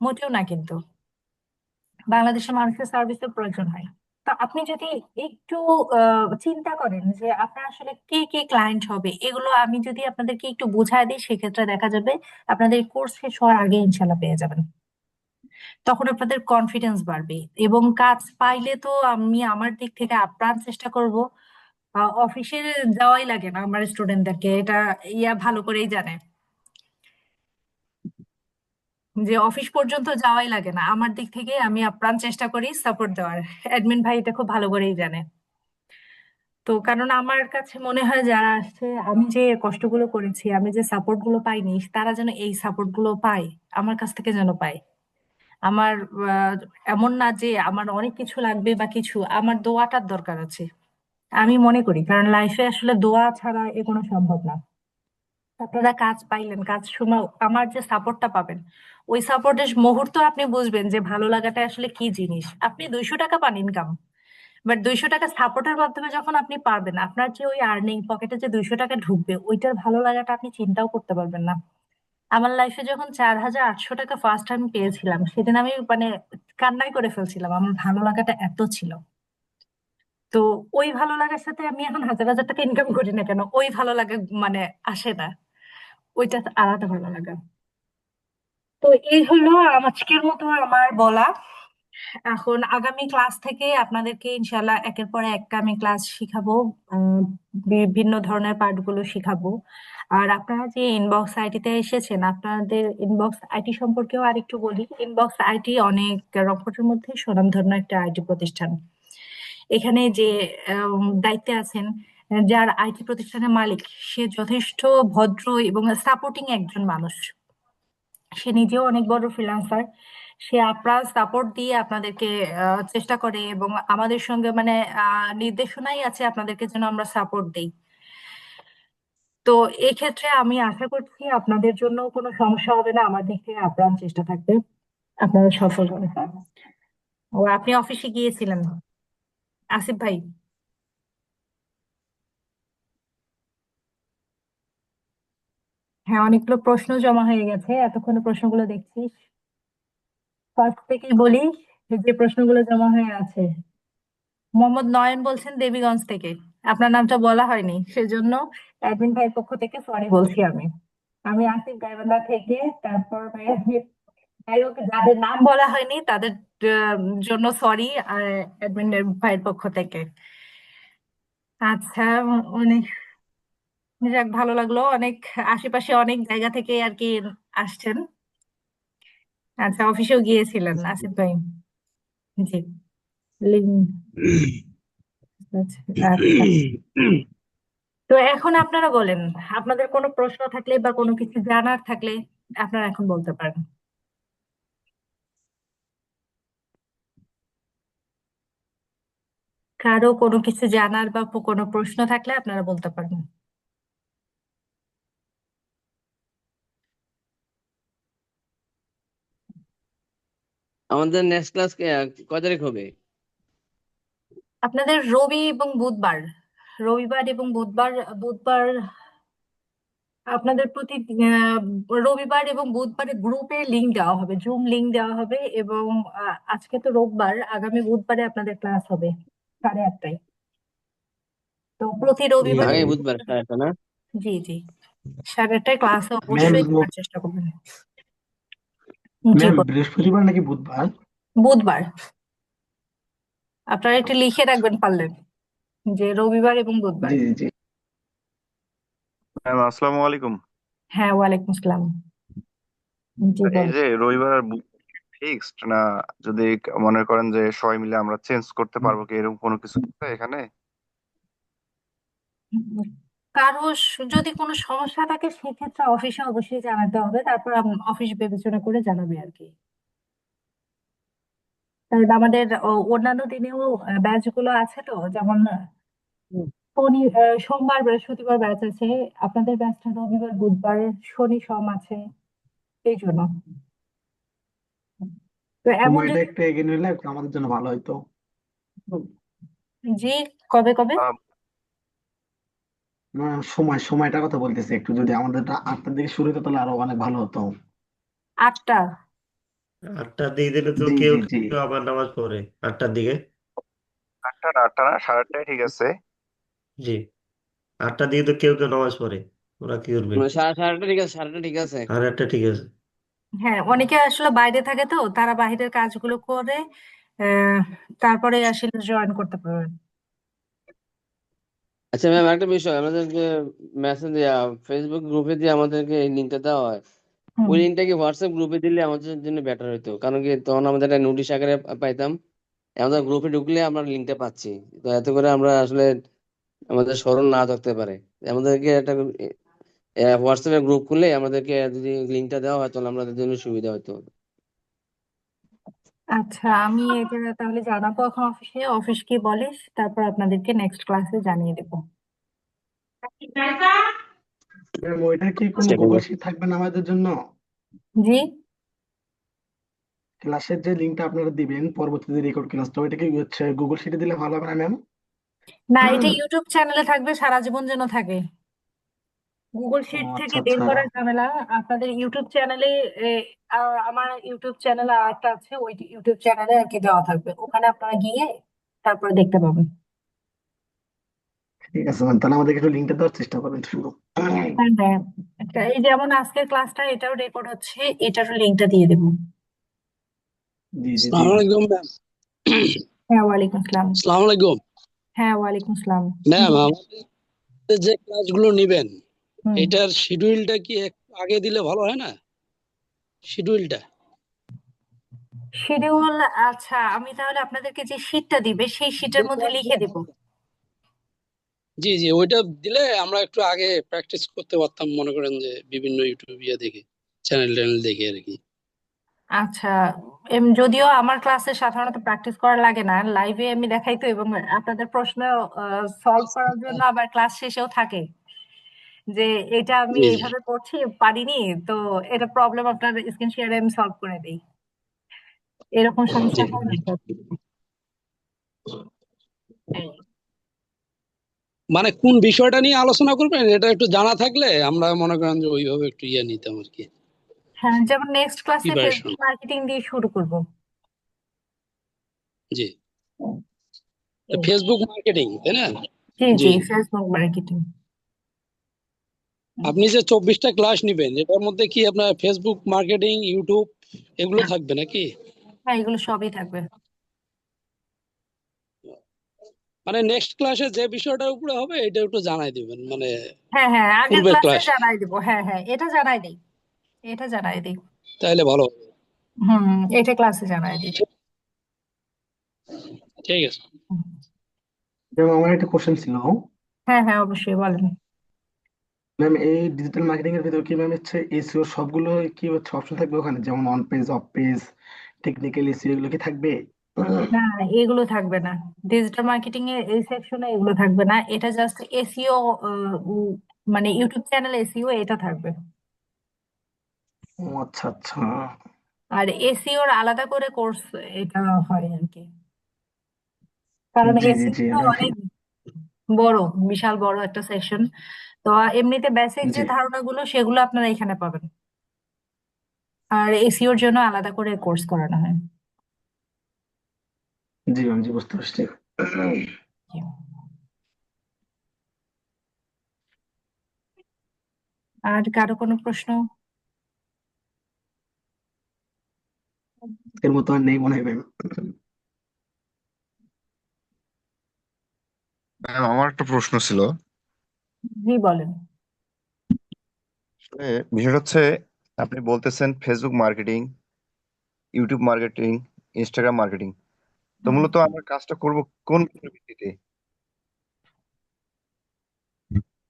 মোটেও না কিন্তু, বাংলাদেশের মানুষের সার্ভিসের প্রয়োজন হয়। তো আপনি যদি একটু চিন্তা করেন যে আপনার আসলে কে কে ক্লায়েন্ট হবে, এগুলো আমি যদি আপনাদেরকে একটু বুঝাই দিই, সেক্ষেত্রে দেখা যাবে আপনাদের কোর্স শেষ হওয়ার আগে ইনশাল্লাহ পেয়ে যাবেন। তখন আপনাদের কনফিডেন্স বাড়বে এবং কাজ পাইলে তো আমি আমার দিক থেকে আপ্রাণ চেষ্টা করব। অফিসে যাওয়াই লাগে না আমার স্টুডেন্টদেরকে, এটা ভালো করেই জানে যে অফিস পর্যন্ত যাওয়াই লাগে না। আমার দিক থেকে আমি আপ্রাণ চেষ্টা করি সাপোর্ট দেওয়ার। অ্যাডমিন ভাই এটা খুব ভালো করেই জানে। তো কারণ আমার কাছে মনে হয় যারা আসছে, আমি যে কষ্টগুলো করেছি, আমি যে সাপোর্ট গুলো পাইনি, তারা যেন এই সাপোর্ট গুলো পায়, আমার কাছ থেকে যেন পায়। আমার আহ, এমন না যে আমার অনেক কিছু লাগবে বা কিছু, আমার দোয়াটার দরকার আছে। আমি মনে করি, কারণ লাইফে আসলে দোয়া ছাড়া এগোনো সম্ভব না। আপনারা কাজ পাইলেন, কাজ সময় আমার যে সাপোর্টটা পাবেন, ওই সাপোর্টের মুহূর্ত আপনি বুঝবেন যে ভালো লাগাটা আসলে কি জিনিস। আপনি 200 টাকা পান ইনকাম, বাট 200 টাকা সাপোর্টের মাধ্যমে যখন আপনি পারবেন, আপনার যে ওই আর্নিং পকেটে যে 200 টাকা ঢুকবে, ওইটার ভালো লাগাটা আপনি চিন্তাও করতে পারবেন না। আমার লাইফে যখন 4,800 টাকা ফার্স্ট টাইম পেয়েছিলাম, সেদিন আমি মানে কান্নাই করে ফেলছিলাম, আমার ভালো লাগাটা এত ছিল। তো ওই ভালো লাগার সাথে আমি এখন হাজার হাজার টাকা ইনকাম করি না কেন, ওই ভালো লাগা মানে আসে না। ওইটা আলাদা ভালো লাগা। তো এই হলো আজকের মতো আমার বলা। এখন আগামী ক্লাস থেকে আপনাদেরকে ইনশাল্লাহ একের পর এক আমি ক্লাস শিখাবো। উম, বিভিন্ন ধরনের পার্ট গুলো শিখাবো। আর আপনারা যে ইনবক্স আইটিতে এসেছেন, আপনাদের ইনবক্স আইটি সম্পর্কেও আরেকটু বলি। ইনবক্স আইটি অনেক রংপুরের মধ্যে স্বনামধন্য একটা আইটি প্রতিষ্ঠান। এখানে যে দায়িত্বে আছেন, যার আইটি প্রতিষ্ঠানের মালিক, সে যথেষ্ট ভদ্র এবং সাপোর্টিং একজন মানুষ। সে নিজেও অনেক বড় ফ্রিল্যান্সার। সে আপ্রাণ সাপোর্ট দিয়ে আপনাদেরকে চেষ্টা করে, এবং আমাদের সঙ্গে মানে নির্দেশনাই আছে আপনাদেরকে যেন আমরা সাপোর্ট দেই। তো এক্ষেত্রে আমি আশা করছি আপনাদের জন্য কোনো সমস্যা হবে না। আমার দিক থেকে আপ্রাণ চেষ্টা থাকবে, আপনারা সফল হবে। ও, আপনি অফিসে গিয়েছিলেন আসিফ ভাই? হ্যাঁ, অনেকগুলো প্রশ্ন জমা হয়ে গেছে, এতক্ষণে প্রশ্নগুলো দেখছি। ফার্স্ট থেকেই বলি, যে প্রশ্নগুলো জমা হয়ে আছে। মোহাম্মদ নয়ন বলছেন দেবীগঞ্জ থেকে। আপনার নামটা বলা হয়নি, সেজন্য অ্যাডমিন ভাইয়ের পক্ষ থেকে সরি বলছি আমি। আমি আসিফ গাইবান্ধা থেকে। তারপর যাই হোক, যাদের নাম বলা হয়নি তাদের জন্য সরি অ্যাডমিন ভাইয়ের পক্ষ থেকে। আচ্ছা, অনেক যাক, ভালো লাগলো। অনেক আশেপাশে অনেক জায়গা থেকে আর কি আসছেন। আচ্ছা, অফিসেও গিয়েছিলেন আসিফ ভাই? জি। লিঙ্ক। আচ্ছা আচ্ছা। তো এখন আপনারা বলেন, আপনাদের কোনো প্রশ্ন থাকলে বা কোনো কিছু জানার থাকলে আপনারা এখন বলতে পারেন। কারো কোনো কিছু জানার বা কোনো প্রশ্ন থাকলে আপনারা বলতে পারেন। আমাদের নেক্সট ক্লাস কয় তারিখ হবে? আপনাদের রবি এবং বুধবার, রবিবার এবং বুধবার, বুধবার আপনাদের প্রতি রবিবার এবং বুধবারে গ্রুপে লিংক দেওয়া হবে, জুম লিংক দেওয়া হবে। এবং আজকে তো রোববার, আগামী বুধবারে আপনাদের ক্লাস হবে 8:30টায়। তো প্রতি রবিবারে আগামী বুধবার 8:30 না? জি জি, 8:30টায় ক্লাসে ম্যাম অবশ্যই থাকার চেষ্টা করবেন। জি ম্যাম বলুন। বৃহস্পতিবার নাকি বুধবার? বুধবার। আপনারা একটু লিখে রাখবেন পারলেন, যে রবিবার এবং বুধবার। জি জি জি। ম্যাম আসসালামু আলাইকুম। হ্যাঁ, ওয়ালাইকুম আসসালাম। জি এই বলুন। যে রবিবার আর ফিক্সড না, যদি মনে করেন যে সবাই মিলে আমরা চেঞ্জ করতে পারবো কি, এরকম কোনো কিছু আছে এখানে? কারো যদি কোনো সমস্যা থাকে সেক্ষেত্রে অফিসে অবশ্যই জানাতে হবে, তারপর অফিস বিবেচনা করে জানাবে আর কি। কারণ আমাদের অন্যান্য দিনেও ব্যাচ গুলো আছে, তো যেমন সোমবার বৃহস্পতিবার ব্যাচ আছে। আপনাদের ব্যাচটা রবিবার বুধবার শনি সোম আছে, এই জন্য। তো এমন সময়টা যদি একটু এগিয়ে নিলে একটু আমাদের জন্য ভালো হতো। জি, কবে কবে? আহ, সময়টার কথা বলতেছি, একটু যদি আমাদের 8টার দিকে শুরু হতো তাহলে আরো অনেক ভালো হতো। 8টা? 8টার দিকে দিলে তো জি কেউ জি জি। কেউ আবার নামাজ পড়ে 8টার দিকে। 8টা না 8:30টাই ঠিক আছে। জি, 8টার দিকে তো কেউ কেউ নামাজ পড়ে, ওরা কি করবে? মানে 8:30 ঠিক আছে, 8:30 ঠিক আছে। আর একটা ঠিক আছে। হ্যাঁ, অনেকে আসলে বাইরে থাকে, তো তারা বাইরের কাজগুলো করে আহ তারপরে আসলে জয়েন করতে পারবেন। আচ্ছা ম্যাম, একটা বিষয়, আমাদেরকে মেসেজ ফেসবুক গ্রুপে দিয়ে আমাদেরকে এই লিঙ্কটা দেওয়া হয়, হুম। ওই লিঙ্কটা কি হোয়াটসঅ্যাপ গ্রুপে দিলে আমাদের জন্য বেটার হতো? কারণ কি তখন আমাদের একটা নোটিশ আকারে পাইতাম, আমাদের গ্রুপে ঢুকলে আমরা লিঙ্কটা পাচ্ছি। তো এত করে আমরা আসলে আমাদের স্মরণ না থাকতে পারে। আমাদেরকে একটা হোয়াটসঅ্যাপে গ্রুপ খুলে আমাদেরকে যদি লিঙ্কটা দেওয়া হয় তাহলে আমাদের জন্য সুবিধা হতো। আচ্ছা, আমি এটা তাহলে জানাবো এখন অফিসে, অফিস কি বলে, তারপর আপনাদেরকে নেক্সট ক্লাসে জানিয়ে দেবো। ম্যাম ওইটা কি কোনো আচ্ছা, গুগল শিট থাকবে না আমাদের জন্য? জি। ক্লাসের যে লিঙ্কটা আপনারা দিবেন পরবর্তীতে রেকর্ড ক্লাসটা, ওইটা কি হচ্ছে গুগল শিটে দিলে ভালো হবে না ম্যাম? না, এটা ইউটিউব চ্যানেলে থাকবে, সারা জীবন যেন থাকে। গুগল ও শিট থেকে আচ্ছা বের আচ্ছা। করার ঝামেলা আপনাদের ইউটিউব চ্যানেলে। আমার ইউটিউব চ্যানেলে আরেকটা আছে, ওই ইউটিউব চ্যানেলে আর কি দেওয়া থাকবে, ওখানে আপনারা গিয়ে তারপরে দেখতে পাবেন। ঠিক আছে ম্যাম, তাহলে আমাদেরকে একটু লিঙ্কটা দেওয়ার চেষ্টা করবেন শুধু। হ্যাঁ হ্যাঁ, এই যেমন আজকের ক্লাসটা এটাও রেকর্ড হচ্ছে, এটারও লিঙ্কটা দিয়ে দেবো। জি জি জি। আসসালামু আলাইকুম ম্যাম। হ্যাঁ, ওয়ালাইকুম আসসালাম। আসসালামু আলাইকুম হ্যাঁ, ওয়ালাইকুম আসসালাম। ম্যাম। জি। আমাদের যে ক্লাসগুলো নিবেন হুম। এটার শিডিউলটা কি একটু আগে দিলে ভালো হয় না? শিডিউলটা। শিডিউল? আচ্ছা, আমি তাহলে আপনাদেরকে যে শীটটা দিবে সেই শীটের মধ্যে লিখে দিব। জি জি, ওইটা দিলে আমরা একটু আগে প্র্যাকটিস করতে পারতাম, মনে করেন যে বিভিন্ন ইউটিউব দেখে, চ্যানেল ট্যানেল দেখে আর কি। আচ্ছা, যদিও আমার ক্লাসে সাধারণত প্র্যাকটিস করা লাগে না, লাইভে আমি দেখাই তো, এবং আপনাদের প্রশ্ন সলভ করার জন্য আবার ক্লাস শেষেও থাকে যে এটা আমি জি জি এইভাবে করছি পারিনি, তো এটা প্রবলেম আপনার স্ক্রিন শেয়ারে আমি সলভ করে দিই, এরকম সমস্যা জি। হয় না তো? এই। মানে কোন বিষয়টা নিয়ে আলোচনা করবেন এটা একটু জানা থাকলে আমরা মনে করেন যে ওইভাবে একটু নিতাম আর কি, হ্যাঁ, যেমন নেক্সট ক্লাসে প্রিপারেশন। ফেসবুক মার্কেটিং দিয়ে শুরু করব। জি, এই। ফেসবুক মার্কেটিং, তাই না? জি জি জি ফেসবুক মার্কেটিং। আপনি যে 24টা ক্লাস নিবেন এটার মধ্যে কি আপনার ফেসবুক মার্কেটিং, ইউটিউব এগুলো থাকবে নাকি? হ্যাঁ, এগুলো সবই থাকবে। মানে নেক্সট ক্লাসে যে বিষয়টার উপরে হবে এটা একটু জানাই দিবেন, মানে হ্যাঁ হ্যাঁ, আগের পূর্বের ক্লাসে ক্লাস, জানাই দিব। হ্যাঁ হ্যাঁ, এটা জানাই দিই, এটা জানাই দিই। তাইলে ভালো হবে। এটা ক্লাসে জানাই দিই। ঠিক আছে। যেমন আমার একটা কোশ্চেন ছিল, হ্যাঁ হ্যাঁ, অবশ্যই বলেন। ম্যাম এই ডিজিটাল মার্কেটিং এর ভিতরে কি ম্যাম হচ্ছে এসইও সবগুলো কি হচ্ছে অপশন থাকবে ওখানে, যেমন on page, of page, technical SEO এগুলো কি থাকবে? না, এগুলো থাকবে না। ডিজিটাল মার্কেটিং এর এই সেকশনে এগুলো থাকবে না। এটা জাস্ট এসইও, মানে ইউটিউব চ্যানেল এসইও এটা থাকবে। ও আচ্ছা আচ্ছা। আর এসইওর আলাদা করে কোর্স এটা হয় আর কি, কারণ জি জি এসইও জি তো অনেক বড়, বিশাল বড় একটা সেকশন। তো এমনিতে বেসিক যে জি ধারণাগুলো সেগুলো আপনারা এখানে পাবেন, আর এসইওর জন্য আলাদা করে কোর্স করানো হয়। জি ম্যাম, জি বুঝতে পারছি। আর কারো কোনো প্রশ্ন? এর মতো আর নেই মনে হয় ম্যাম। ম্যাম আমার একটা প্রশ্ন ছিল। জি বলেন। আসলে বিষয়টা হচ্ছে আপনি বলতেছেন Facebook marketing, YouTube marketing, Instagram marketing, তো মূলত আমরা কাজটা করব কোন কিছুর ভিত্তিতে?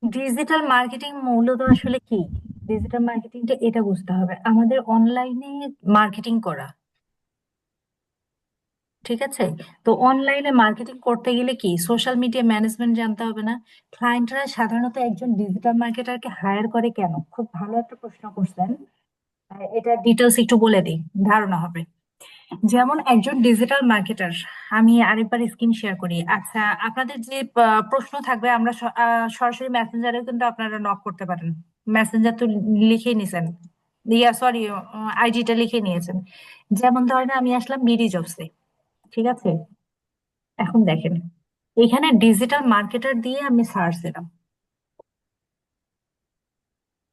ডিজিটাল মার্কেটিং মূলত আসলে কি? ডিজিটাল মার্কেটিংটা এটা বুঝতে হবে, আমাদের অনলাইনে মার্কেটিং করা, ঠিক আছে? তো অনলাইনে মার্কেটিং করতে গেলে কি সোশ্যাল মিডিয়া ম্যানেজমেন্ট জানতে হবে না? ক্লায়েন্টরা সাধারণত একজন ডিজিটাল মার্কেটারকে হায়ার করে কেন? খুব ভালো একটা প্রশ্ন করছেন। এটা ডিটেলস একটু বলে দিই, ধারণা হবে। যেমন একজন ডিজিটাল মার্কেটার, আমি আরেকবার স্ক্রিন শেয়ার করি। আচ্ছা, আপনাদের যে প্রশ্ন থাকবে আমরা সরাসরি মেসেঞ্জারেও কিন্তু আপনারা নক করতে পারেন। মেসেঞ্জার তো লিখেই নিছেন, সরি, আইডিটা লিখে নিয়েছেন। যেমন ধরেন আমি আসলাম বিডি জবসে, ঠিক আছে? এখন দেখেন, এখানে ডিজিটাল মার্কেটার দিয়ে আমি সার্চ দিলাম।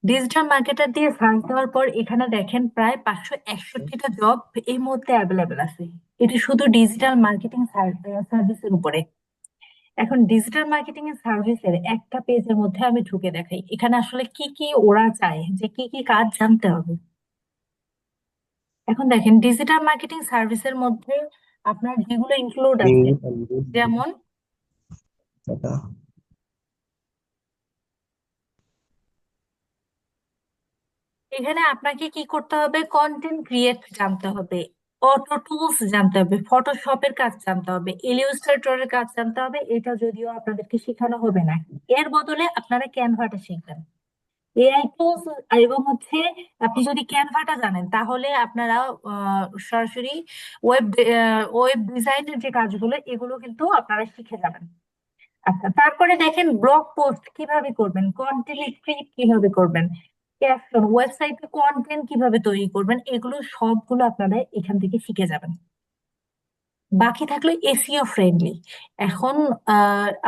ডিজিটাল মার্কেটার দিয়ে সার্চ দেওয়ার পর এখানে দেখেন প্রায় 561টা জব এই মুহূর্তে অ্যাভেলেবেল আছে। এটি শুধু ডিজিটাল মার্কেটিং সার্ভিসের উপরে। এখন ডিজিটাল মার্কেটিং এর সার্ভিসের একটা পেজের মধ্যে আমি ঢুকে দেখাই এখানে আসলে কি কি ওরা চায়, যে কি কি কাজ জানতে হবে। এখন দেখেন ডিজিটাল মার্কেটিং সার্ভিসের মধ্যে আপনার যেগুলো ইনক্লুড আছে, যেমন এখানে আপনাকে কি করতে হবে, কন্টেন্ট ক্রিয়েট জানতে হবে, অটো টুলস জানতে হবে, ফটোশপের কাজ জানতে হবে, ইলিউস্ট্রেটরের কাজ জানতে হবে। এটা যদিও আপনাদেরকে শেখানো হবে না, এর বদলে আপনারা ক্যানভাটা শিখবেন, এআই টুলস। এবং হচ্ছে আপনি যদি ক্যানভাটা জানেন তাহলে আপনারা সরাসরি ওয়েব ওয়েব ডিজাইনের যে কাজগুলো এগুলো কিন্তু আপনারা শিখে যাবেন। আচ্ছা, তারপরে দেখেন ব্লগ পোস্ট কিভাবে করবেন, কন্টেন্ট স্ক্রিপ্ট কিভাবে করবেন, ক্যাপশন, ওয়েবসাইটে কন্টেন্ট কিভাবে তৈরি করবেন, এগুলো সবগুলো আপনারা এখান থেকে শিখে যাবেন। বাকি থাকলো এসইও ফ্রেন্ডলি। এখন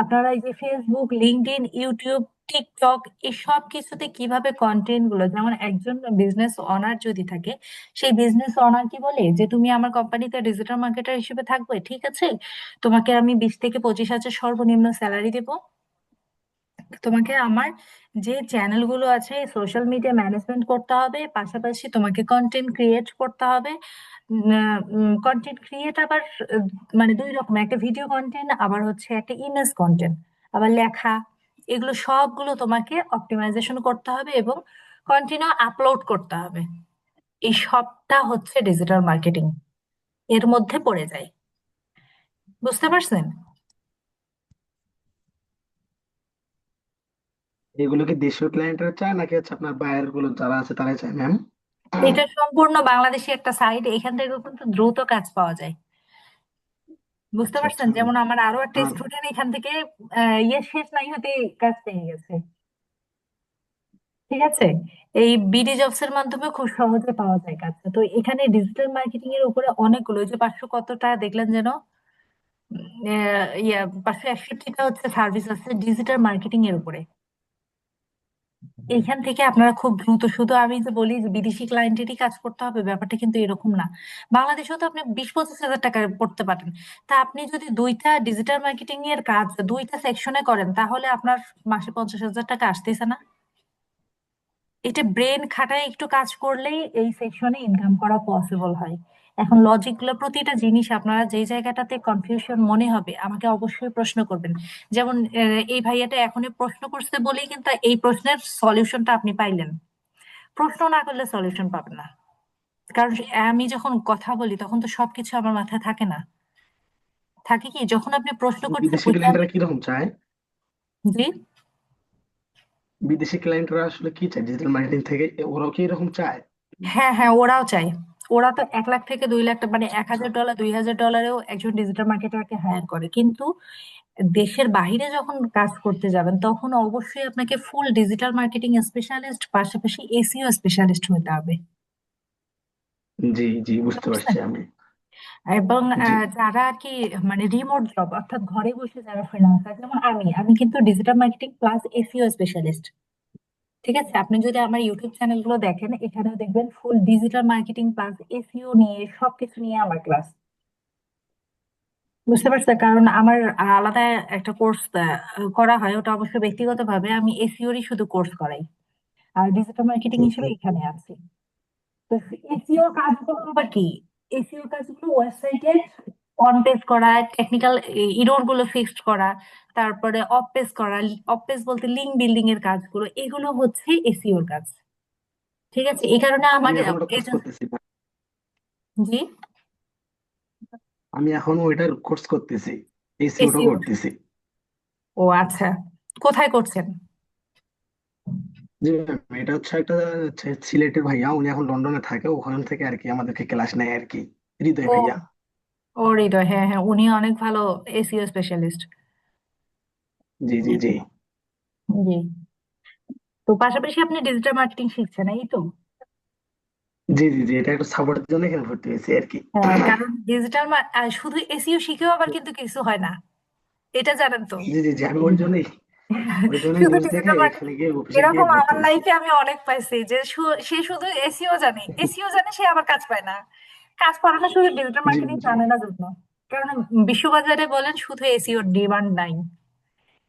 আপনারা এই যে ফেসবুক, লিঙ্কডইন, ইউটিউব, টিকটক এসব কিছুতে কিভাবে কন্টেন্ট গুলো, যেমন একজন বিজনেস অনার যদি থাকে, সেই বিজনেস অনার কি বলে যে তুমি আমার কোম্পানিতে ডিজিটাল মার্কেটার হিসেবে থাকবে, ঠিক আছে? তোমাকে আমি 20 থেকে 25 হাজার সর্বনিম্ন স্যালারি দেবো। তোমাকে আমার যে চ্যানেলগুলো আছে সোশ্যাল মিডিয়া ম্যানেজমেন্ট করতে হবে, পাশাপাশি তোমাকে কন্টেন্ট ক্রিয়েট করতে হবে। কন্টেন্ট ক্রিয়েট আবার আহ, মানে দুই রকম, একটা ভিডিও কন্টেন্ট, আবার হচ্ছে একটা ইমেজ কন্টেন্ট, আবার লেখা, এগুলো সবগুলো তোমাকে অপটিমাইজেশন করতে হবে এবং কন্টিনিউ আপলোড করতে হবে। এই সবটা হচ্ছে ডিজিটাল মার্কেটিং এর মধ্যে পড়ে যায়। বুঝতে পারছেন? এগুলো কি দেশীয় ক্লায়েন্টরা চায় নাকি হচ্ছে আপনার বায়ার গুলো যারা আছে তারাই চায় ম্যাম? এটা সম্পূর্ণ বাংলাদেশি একটা সাইট, এখান থেকে কিন্তু দ্রুত কাজ পাওয়া যায়। বুঝতে আচ্ছা পারছেন? আচ্ছা। যেমন আমার আরো একটা আর স্টুডেন্ট এখান থেকে ইয়ে শেষ নাই হতে কাজ পেয়ে গেছে, ঠিক আছে? এই বিডি জবস এর মাধ্যমে খুব সহজে পাওয়া যায় কাজ। তো এখানে ডিজিটাল মার্কেটিং এর উপরে অনেকগুলো, ওই যে 500 কতটা দেখলেন যেন, পাঁচশো 61টা হচ্ছে সার্ভিস আছে ডিজিটাল মার্কেটিং এর উপরে। এইখান থেকে আপনারা খুব দ্রুত, শুধু আমি যে বলি যে বিদেশি ক্লায়েন্টেরই কাজ করতে হবে, ব্যাপারটা কিন্তু এরকম না। বাংলাদেশেও তো আপনি 20-25 হাজার টাকা করতে পারেন। তা আপনি যদি দুইটা ডিজিটাল মার্কেটিং এর কাজ দুইটা সেকশনে করেন, তাহলে আপনার মাসে 50,000 টাকা আসতেছে না? এটা ব্রেন খাটায় একটু কাজ করলেই এই সেকশনে ইনকাম করা পসিবল হয়। এখন লজিক গুলো, প্রতিটা জিনিস আপনারা যেই জায়গাটাতে কনফিউশন মনে হবে আমাকে অবশ্যই প্রশ্ন করবেন। যেমন এই ভাইয়াটা এখনই প্রশ্ন করছে বলেই কিন্তু এই প্রশ্নের সলিউশনটা আপনি পাইলেন। প্রশ্ন না করলে সলিউশন পাবেন না। কারণ আমি যখন কথা বলি তখন তো সবকিছু আমার মাথায় থাকে না। থাকে কি, যখন আপনি প্রশ্ন করছেন বিদেশি ওইটা ক্লায়েন্টরা কিরকম চায়? জি। বিদেশি ক্লায়েন্টরা আসলে কি চায় ডিজিটাল মার্কেটিং থেকে? ওরাও কি এরকম চায়? হ্যাঁ হ্যাঁ, ওরাও চাই। ওরা তো 1 লাখ থেকে 2 লাখ টাকা, মানে আচ্ছা। $1,000 $2,000-এও একজন ডিজিটাল মার্কেটারকে হায়ার করে। কিন্তু দেশের বাইরে যখন কাজ করতে যাবেন তখন অবশ্যই আপনাকে ফুল ডিজিটাল মার্কেটিং স্পেশালিস্ট পাশাপাশি এসইও স্পেশালিস্ট হতে হবে। জি জি, বুঝতে বুঝতে পারছি পারছেন? আমি। এবং জি যারা আর কি মানে রিমোট জব, অর্থাৎ ঘরে বসে যারা ফ্রিল্যান্সার, যেমন আমি কিন্তু digital marketing plus SEO specialist. ঠিক আছে, আপনি যদি আমার ইউটিউব চ্যানেল গুলো দেখেন, এখানেও দেখবেন full digital marketing plus SEO নিয়ে সবকিছু নিয়ে আমার ক্লাস। বুঝতে পারছেন? কারণ আমার আলাদা একটা কোর্স করা হয়, ওটা অবশ্য ব্যক্তিগতভাবে আমি এসইওরই শুধু কোর্স করাই। আর ডিজিটাল মার্কেটিং হিসেবে এখানে আছি। তো এসইও কাজগুলো আবার কি? এসইও কাজগুলো ওয়েবসাইটে অন পেজ করা, টেকনিক্যাল ইরর গুলো ফিক্সড করা, তারপরে অফ পেজ করা। অফ পেজ বলতে লিঙ্ক বিল্ডিং এর কাজগুলো, এগুলো হচ্ছে এসইওর কাজ। ঠিক আছে, এই কারণে আমি আমাকে এখন ওটা কোর্স এটা। করতেছি। জি। আমি এখন ওইটার কোর্স করতেছি, এসিওটা এসইও। করতেছি। ও আচ্ছা, কোথায় করছেন? জি ম্যাম, এটা হচ্ছে একটা সিলেটের ভাইয়া, উনি এখন লন্ডনে থাকে, ওখান থেকে আর কি আমাদেরকে ক্লাস নেয় আর কি। হৃদয় ও, ভাইয়া। ও হৃদয়, হ্যাঁ হ্যাঁ, উনি অনেক ভালো এসইও স্পেশালিস্ট। জি জি জি জি। তো পাশাপাশি আপনি ডিজিটাল মার্কেটিং শিখছেন, এই তো? জি জি জি, এটা একটা সাপোর্টের জন্য এখানে ভর্তি হয়েছে আর কি। হ্যাঁ, কারণ ডিজিটাল শুধু এসইও শিখেও আবার কিন্তু কিছু হয় না, এটা জানেন তো? জি জি জি, আমি ওই জন্যই শুধু নিউজ দেখে ডিজিটাল এখানে মার্কেটিং, গিয়ে অফিসে গিয়ে এরকম ভর্তি আমার হয়েছি। লাইফে আমি অনেক পাইছি যে সে শুধু এসইও জানে, এসইও জানে, সে আবার কাজ পায় না। কাজ পায় না শুধু ডিজিটাল জি মার্কেটিং জি জানে না জন্য। কারণ বিশ্ববাজারে বলেন শুধু এসইও ডিমান্ড নাই।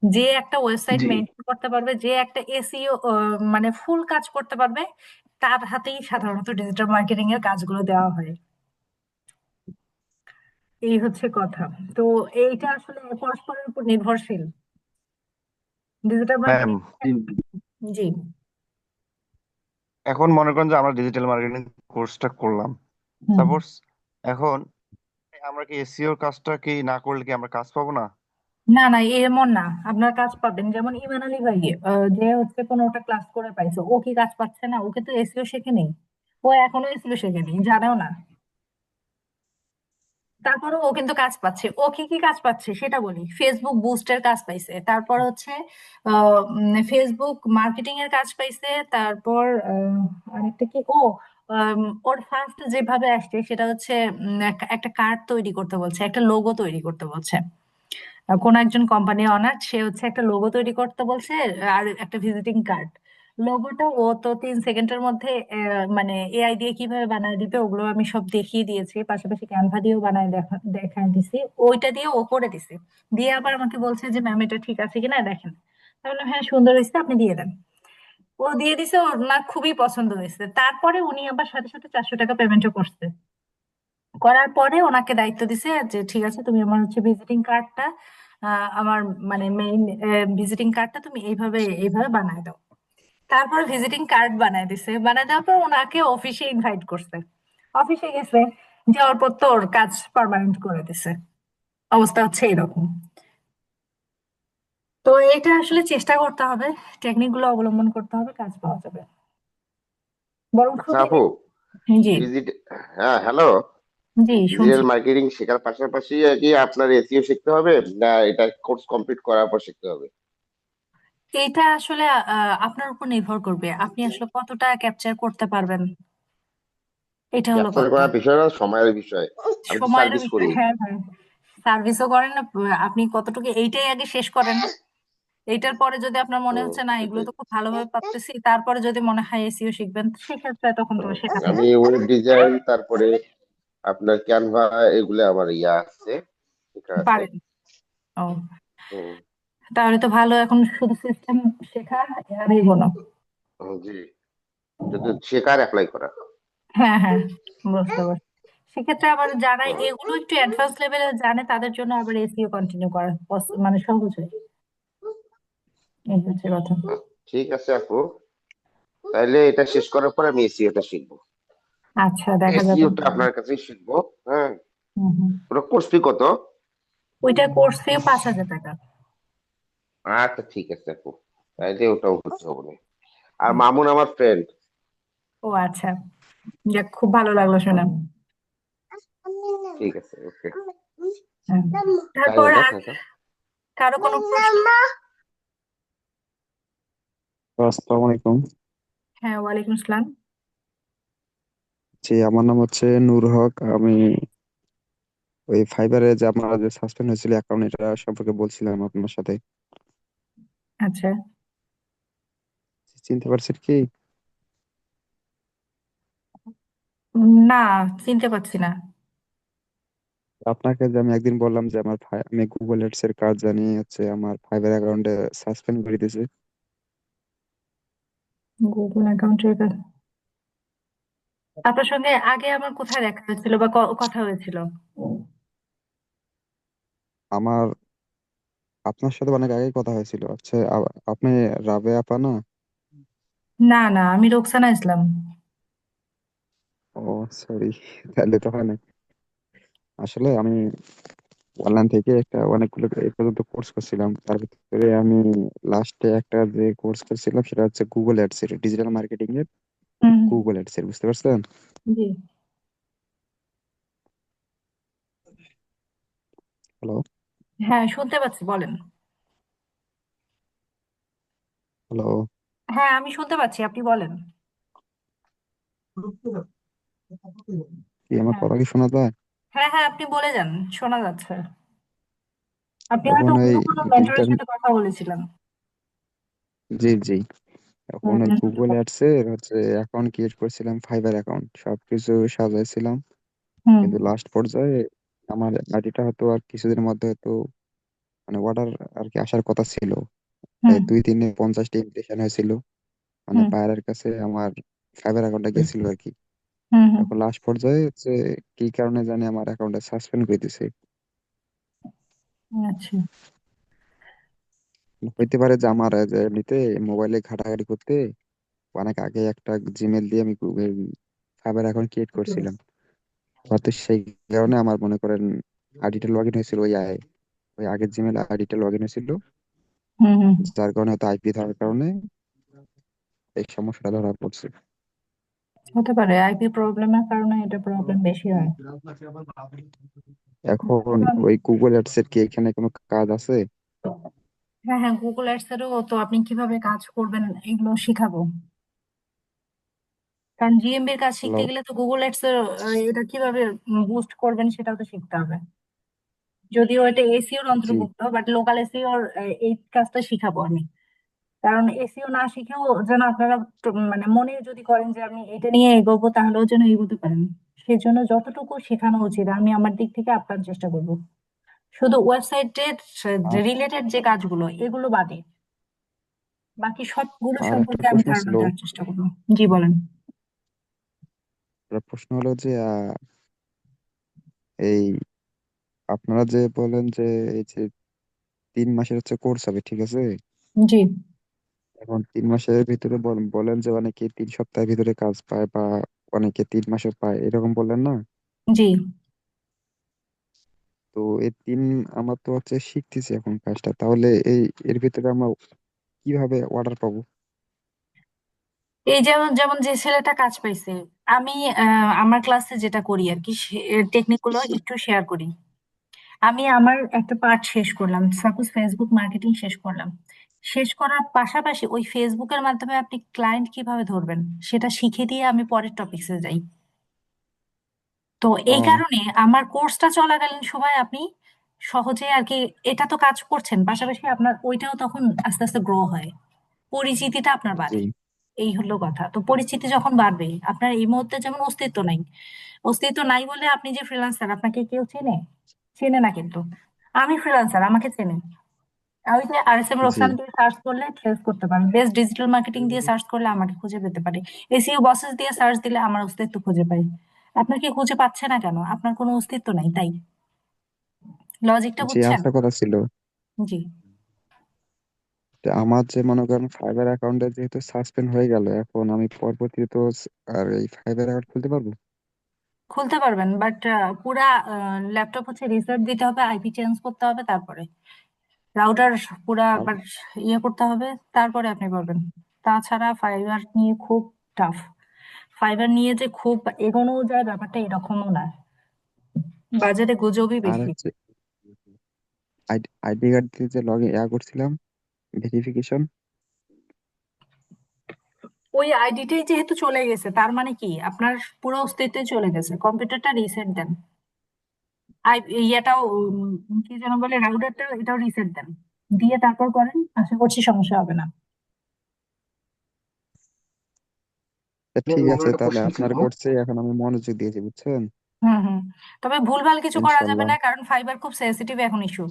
যে একটা ওয়েবসাইট জি মেনটেন করতে পারবে, যে একটা এসইও মানে ফুল কাজ করতে পারবে, তার হাতেই সাধারণত ডিজিটাল মার্কেটিং এর কাজগুলো দেওয়া হয়। এই হচ্ছে কথা। তো এইটা আসলে পরস্পরের উপর নির্ভরশীল, ডিজিটাল ম্যাম, মার্কেটিং। জি জি। এখন মনে করেন যে আমরা ডিজিটাল মার্কেটিং কোর্সটা করলাম, হুম। সাপোজ এখন আমরা কি এসইওর কাজটা কি না করলে কি আমরা কাজ পাবো না? না না, এমন না, আপনার কাজ পাবেন। যেমন ইমান আলী ভাই, যে হচ্ছে 15টা ক্লাস করে পাইছে, ও কি কাজ পাচ্ছে না? ওকে তো এসইও শেখে নেই, ও এখনো এসইও শেখে নেই, জানেও না। তারপরে ও কিন্তু কাজ পাচ্ছে। ও কি কি কাজ পাচ্ছে সেটা বলি। ফেসবুক বুস্টের কাজ পাইছে, তারপর হচ্ছে ফেসবুক মার্কেটিং এর কাজ পাইছে, তারপর আরেকটা কি, ওর ফার্স্ট যেভাবে আসছে সেটা হচ্ছে একটা কার্ড তৈরি করতে বলছে, একটা লোগো তৈরি করতে বলছে। কোন একজন কোম্পানি অনার, সে হচ্ছে একটা লোগো তৈরি করতে বলছে, আর একটা ভিজিটিং কার্ড। লোগোটা ও তো 3 সেকেন্ডের মধ্যে মানে এআই দিয়ে কিভাবে বানায় দিবে ওগুলো আমি সব দেখিয়ে দিয়েছি, পাশাপাশি ক্যানভা দিয়েও বানায় দেখায় দিছি। ওইটা দিয়ে ও করে দিছে, দিয়ে আবার আমাকে বলছে যে ম্যাম এটা ঠিক আছে কিনা দেখেন। তাহলে হ্যাঁ, সুন্দর হয়েছে, আপনি দিয়ে দেন। ও দিয়ে দিছে, ওর না খুবই পছন্দ হয়েছে। তারপরে উনি আবার সাথে সাথে 400 টাকা পেমেন্টও করছে। করার পরে ওনাকে দায়িত্ব দিছে যে ঠিক আছে, তুমি আমার হচ্ছে ভিজিটিং কার্ডটা, আমার মানে মেইন ভিজিটিং কার্ডটা তুমি এইভাবে এইভাবে বানায় দাও। তারপর ভিজিটিং কার্ড বানায় দিছে, বানায় দেওয়ার পর ওনাকে অফিসে ইনভাইট করছে। অফিসে গেছে, যাওয়ার পর তো ওর কাজ পার্মানেন্ট করে দিছে। অবস্থা হচ্ছে এরকম। তো এটা আসলে চেষ্টা করতে হবে, টেকনিক গুলো অবলম্বন করতে হবে, কাজ পাওয়া যাবে। বরং আচ্ছা শুধু আপু, জি। হ্যাঁ হ্যালো, জি শুনছি। ডিজিটাল মার্কেটিং শেখার পাশাপাশি কি আপনার এসইও শিখতে হবে, না এটা কোর্স কমপ্লিট করার পর শিখতে হবে? এটা আসলে আপনার উপর নির্ভর করবে, আপনি আসলে কতটা ক্যাপচার করতে পারবেন, এটা হলো ক্যাপচার কথা। করার বিষয় না, সময়ের বিষয়। আমি তো সময়েরও সার্ভিস বিষয়, করি। হ্যাঁ হ্যাঁ। সার্ভিসও করেন না, আপনি কতটুকু এইটাই আগে শেষ করেন। এইটার পরে যদি আপনার মনে হুম, হচ্ছে না এগুলো সেটাই। তো খুব ভালোভাবে পারতেছি, তারপরে যদি মনে হয় এসইও শিখবেন, সেক্ষেত্রে তখন তো শেখাতে আমি হবে। ওয়েব ডিজাইন, তারপরে আপনার ক্যানভা, এগুলো আমার ইয়া আছে, শেখা আছে। পারেন। ও, হুম, তাহলে তো ভালো, এখন শুধু সিস্টেম শেখা আর এগোনো। জি, শুধু শেখার অ্যাপ্লাই করা। হ্যাঁ হ্যাঁ, বুঝতে পারছি। সেক্ষেত্রে আবার যারা হুম, এগুলো একটু অ্যাডভান্স লেভেলে জানে তাদের জন্য আবার এসইও কন্টিনিউ করা মানে সহজ হয়। এই হচ্ছে কথা। ঠিক আছে আপু, তাহলে এটা শেষ করার পর আমি এসিওটা শিখবো। আচ্ছা, দেখা যাবে। এসিওটা আপনার কাছেই শিখবো। হ্যাঁ, হুম হুম। পুরো কোর্স ফি কত? ওইটার কোর্স ফি 5,000 টাকা। আচ্ছা ঠিক আছে আপু, তাইলে ওটাও হতে হবে না। আর মামুন আমার ফ্রেন্ড। ও আচ্ছা, যাক, খুব ভালো লাগলো শুনে। ঠিক আছে, ওকে। হ্যাঁ। তাই তারপর দাদা, আর দাদা। কারো কোনো প্রশ্ন? আসসালামু আলাইকুম। হ্যাঁ, ওয়ালাইকুম আসসালাম। জি, আমার নাম হচ্ছে নূর হক। আমি ওই ফাইবারে যে আমার যে সাসপেন্ড হয়েছিল অ্যাকাউন্ট, এটা সম্পর্কে বলছিলাম আপনার সাথে। আচ্ছা, চিনতে পারছেন কি? না, চিনতে পারছি না। আপনাকে যে আমি একদিন বললাম যে আমি গুগল এডস এর কাজ জানিয়ে হচ্ছে আমার ফাইবার অ্যাকাউন্টে সাসপেন্ড করে দিয়েছে। গুগল অ্যাকাউন্টের কাছে আপনার সঙ্গে আগে আমার কোথায় দেখা হয়েছিল বা কথা হয়েছিল? আমার আপনার সাথে অনেক আগে কথা হয়েছিল। আচ্ছা, আপনি রাবে আপা না? না না, আমি রোকসানা ইসলাম। ও, সরি, তাহলে তো হয় না। আসলে আমি অনলাইন থেকে অনেকগুলো এই পর্যন্ত কোর্স করছিলাম। তার ভিতরে আমি লাস্টে একটা যে কোর্স করছিলাম সেটা হচ্ছে গুগল অ্যাডস এর, ডিজিটাল মার্কেটিং এর। হুম গুগল অ্যাডস এর, বুঝতে পারছেন? জি। হ্যালো, হ্যাঁ, শুনতে পাচ্ছি, বলেন। হ্যালো। হ্যাঁ, আমি শুনতে পাচ্ছি, আপনি বলেন। কি আমার হ্যাঁ কথা কি শোনা যায়? হ্যাঁ হ্যাঁ, আপনি বলে যান, শোনা যাচ্ছে। আপনি হয়তো এখন অন্য এই কোনো মেন্টরের ডিজিটাল, সাথে কথা বলেছিলেন। জি জি, এখন ওই শুনতে গুগল পাচ্ছি। অ্যাডস এর হচ্ছে অ্যাকাউন্ট ক্রিয়েট করছিলাম, ফাইবার অ্যাকাউন্ট সবকিছু সাজাইছিলাম। হুম কিন্তু লাস্ট পর্যায়ে আমার আইডিটা হয়তো আর কিছুদিনের মধ্যে হয়তো মানে অর্ডার আর কি আসার কথা ছিল। হুম 2 দিনে 50টি ইমপ্রেশন হয়েছিল, মানে হুম বায়ারের কাছে আমার ফাইবার অ্যাকাউন্টটা গেছিল আর কি। হুম হুম। এখন লাস্ট পর্যায়ে হচ্ছে কি কারণে জানি আমার অ্যাকাউন্টটা সাসপেন্ড করে দিছে। আচ্ছা হইতে পারে যে আমার যে এমনিতে মোবাইলে ঘাটাঘাটি করতে অনেক আগে একটা জিমেল দিয়ে আমি ফাইবার অ্যাকাউন্ট ক্রিয়েট করছিলাম। হয়তো সেই কারণে আমার মনে করেন আইডিটা লগ ইন হয়েছিল ওই আগের জিমেল আইডিটা লগ ইন হয়েছিল, হুম হুম। যার কারণে হয়তো আইপি থাকার কারণে এই সমস্যাটা ধরা পড়ছে। হতে পারে আইপি প্রবলেমের কারণে এটা প্রবলেম বেশি হয়। এখন ওই গুগল অ্যাডস এর কি এখানে কোনো কাজ আছে? হ্যাঁ হ্যাঁ, গুগল অ্যাডস এরও তো আপনি কিভাবে কাজ করবেন এগুলো শিখাবো। কারণ জিএমবির কাজ হ্যালো, শিখতে গেলে তো গুগল অ্যাডস এর এটা কিভাবে বুস্ট করবেন সেটাও তো শিখতে হবে। যদিও এটা এসইওর জি, অন্তর্ভুক্ত, বাট লোকাল এসইওর এই কাজটা শিখাবো আমি। কারণ এসইও না শিখেও যেন আপনারা মানে মনে যদি করেন যে আমি এটা নিয়ে এগোবো, তাহলেও যেন এগোতে পারেন। সেজন্য যতটুকু শেখানো উচিত আমি আমার দিক থেকে আপ্রাণ চেষ্টা করব। শুধু ওয়েবসাইটের আর রিলেটেড যে কাজগুলো এগুলো বাদে বাকি সবগুলো আর একটা সম্পর্কে আমি প্রশ্ন ধারণা ছিল। দেওয়ার চেষ্টা করবো। জি বলেন। একটা প্রশ্ন হলো যে এই আপনারা যে বলেন যে এই যে 3 মাসের হচ্ছে কোর্স হবে, ঠিক আছে? জি এখন 3 মাসের ভিতরে বলেন যে অনেকে 3 সপ্তাহের ভিতরে কাজ পায় বা অনেকে 3 মাসে পায়, এরকম বললেন না? জি। তো আমরা তো হচ্ছে শিখতেছি এখন কাজটা, তাহলে এর ভিতরে আমরা কিভাবে অর্ডার পাবো? এই যেমন যেমন যে ছেলেটা কাজ পাইছে, আমি আমার ক্লাসে যেটা করি আর কি, টেকনিক গুলো একটু শেয়ার করি। আমি আমার একটা পার্ট শেষ করলাম, সাপোজ ফেসবুক মার্কেটিং শেষ করলাম। শেষ করার পাশাপাশি ওই ফেসবুকের মাধ্যমে আপনি ক্লায়েন্ট কিভাবে ধরবেন সেটা শিখে দিয়ে আমি পরের টপিক্সে যাই। তো এই ও, কারণে আমার কোর্সটা চলাকালীন সময় আপনি সহজে আর কি এটা তো কাজ করছেন, পাশাপাশি আপনার ওইটাও তখন আস্তে আস্তে গ্রো হয়, পরিচিতিটা আপনার জি বাড়ে। এই হলো কথা। তো পরিচিতি যখন বাড়বে, আপনার এই মুহূর্তে যেমন অস্তিত্ব নাই, অস্তিত্ব নাই বলে আপনি যে ফ্রিল্যান্সার, আপনাকে কেউ চেনে? চেনে না কিন্তু। আমি ফ্রিল্যান্সার, আমাকে চেনে। ওই যে RSM জি রোকসান দিয়ে সার্চ করলে ট্রেস করতে পারে, বেস্ট ডিজিটাল মার্কেটিং দিয়ে সার্চ করলে আমাকে খুঁজে পেতে পারে, SEO বসেস দিয়ে সার্চ দিলে আমার অস্তিত্ব খুঁজে পাই। আপনাকে খুঁজে পাচ্ছে না কেন? আপনার কোনো অস্তিত্ব নাই তাই। লজিকটা জি বুঝছেন? আরেকটা কথা ছিল জি। যে আমার যে মনে করেন ফাইবার অ্যাকাউন্টে যেহেতু সাসপেন্ড হয়ে গেল, এখন আমি পরবর্তীতে তো আর এই ফাইবার অ্যাকাউন্ট খুলতে পারবো? খুলতে পারবেন, বাট পুরা ল্যাপটপ হচ্ছে রিসেট দিতে হবে, IP চেঞ্জ করতে হবে, তারপরে রাউটার পুরা আর আবার ইয়ে করতে হবে, তারপরে আপনি পারবেন। তাছাড়া ফাইবার নিয়ে খুব টাফ। ফাইবার নিয়ে যে খুব এগোনো যায় ব্যাপারটা এরকমও না, বাজারে গুজবই আর বেশি। হচ্ছে আইডি কার্ড দিয়ে যে লগ ইন করছিলাম ভেরিফিকেশন। ওই আইডিটাই যেহেতু চলে গেছে, তার মানে কি আপনার পুরো অস্তিত্ব চলে গেছে। কম্পিউটারটা রিসেট দেন, ইয়েটাও কি যেন বলে, রাউটারটা এটাও রিসেট দেন, দিয়ে তারপর করেন, আশা করছি সমস্যা হবে না। ঠিক আমার আছে, একটা তাহলে কোশ্চেন ছিল। আপনার করছে এখন আমি মনোযোগ দিয়েছি, বুঝছেন? হুম হুম। তবে ভুলভাল কিছু করা যাবে ইনশাল্লাহ। না, কারণ ফাইবার খুব সেন্সিটিভ এখন ইস্যু।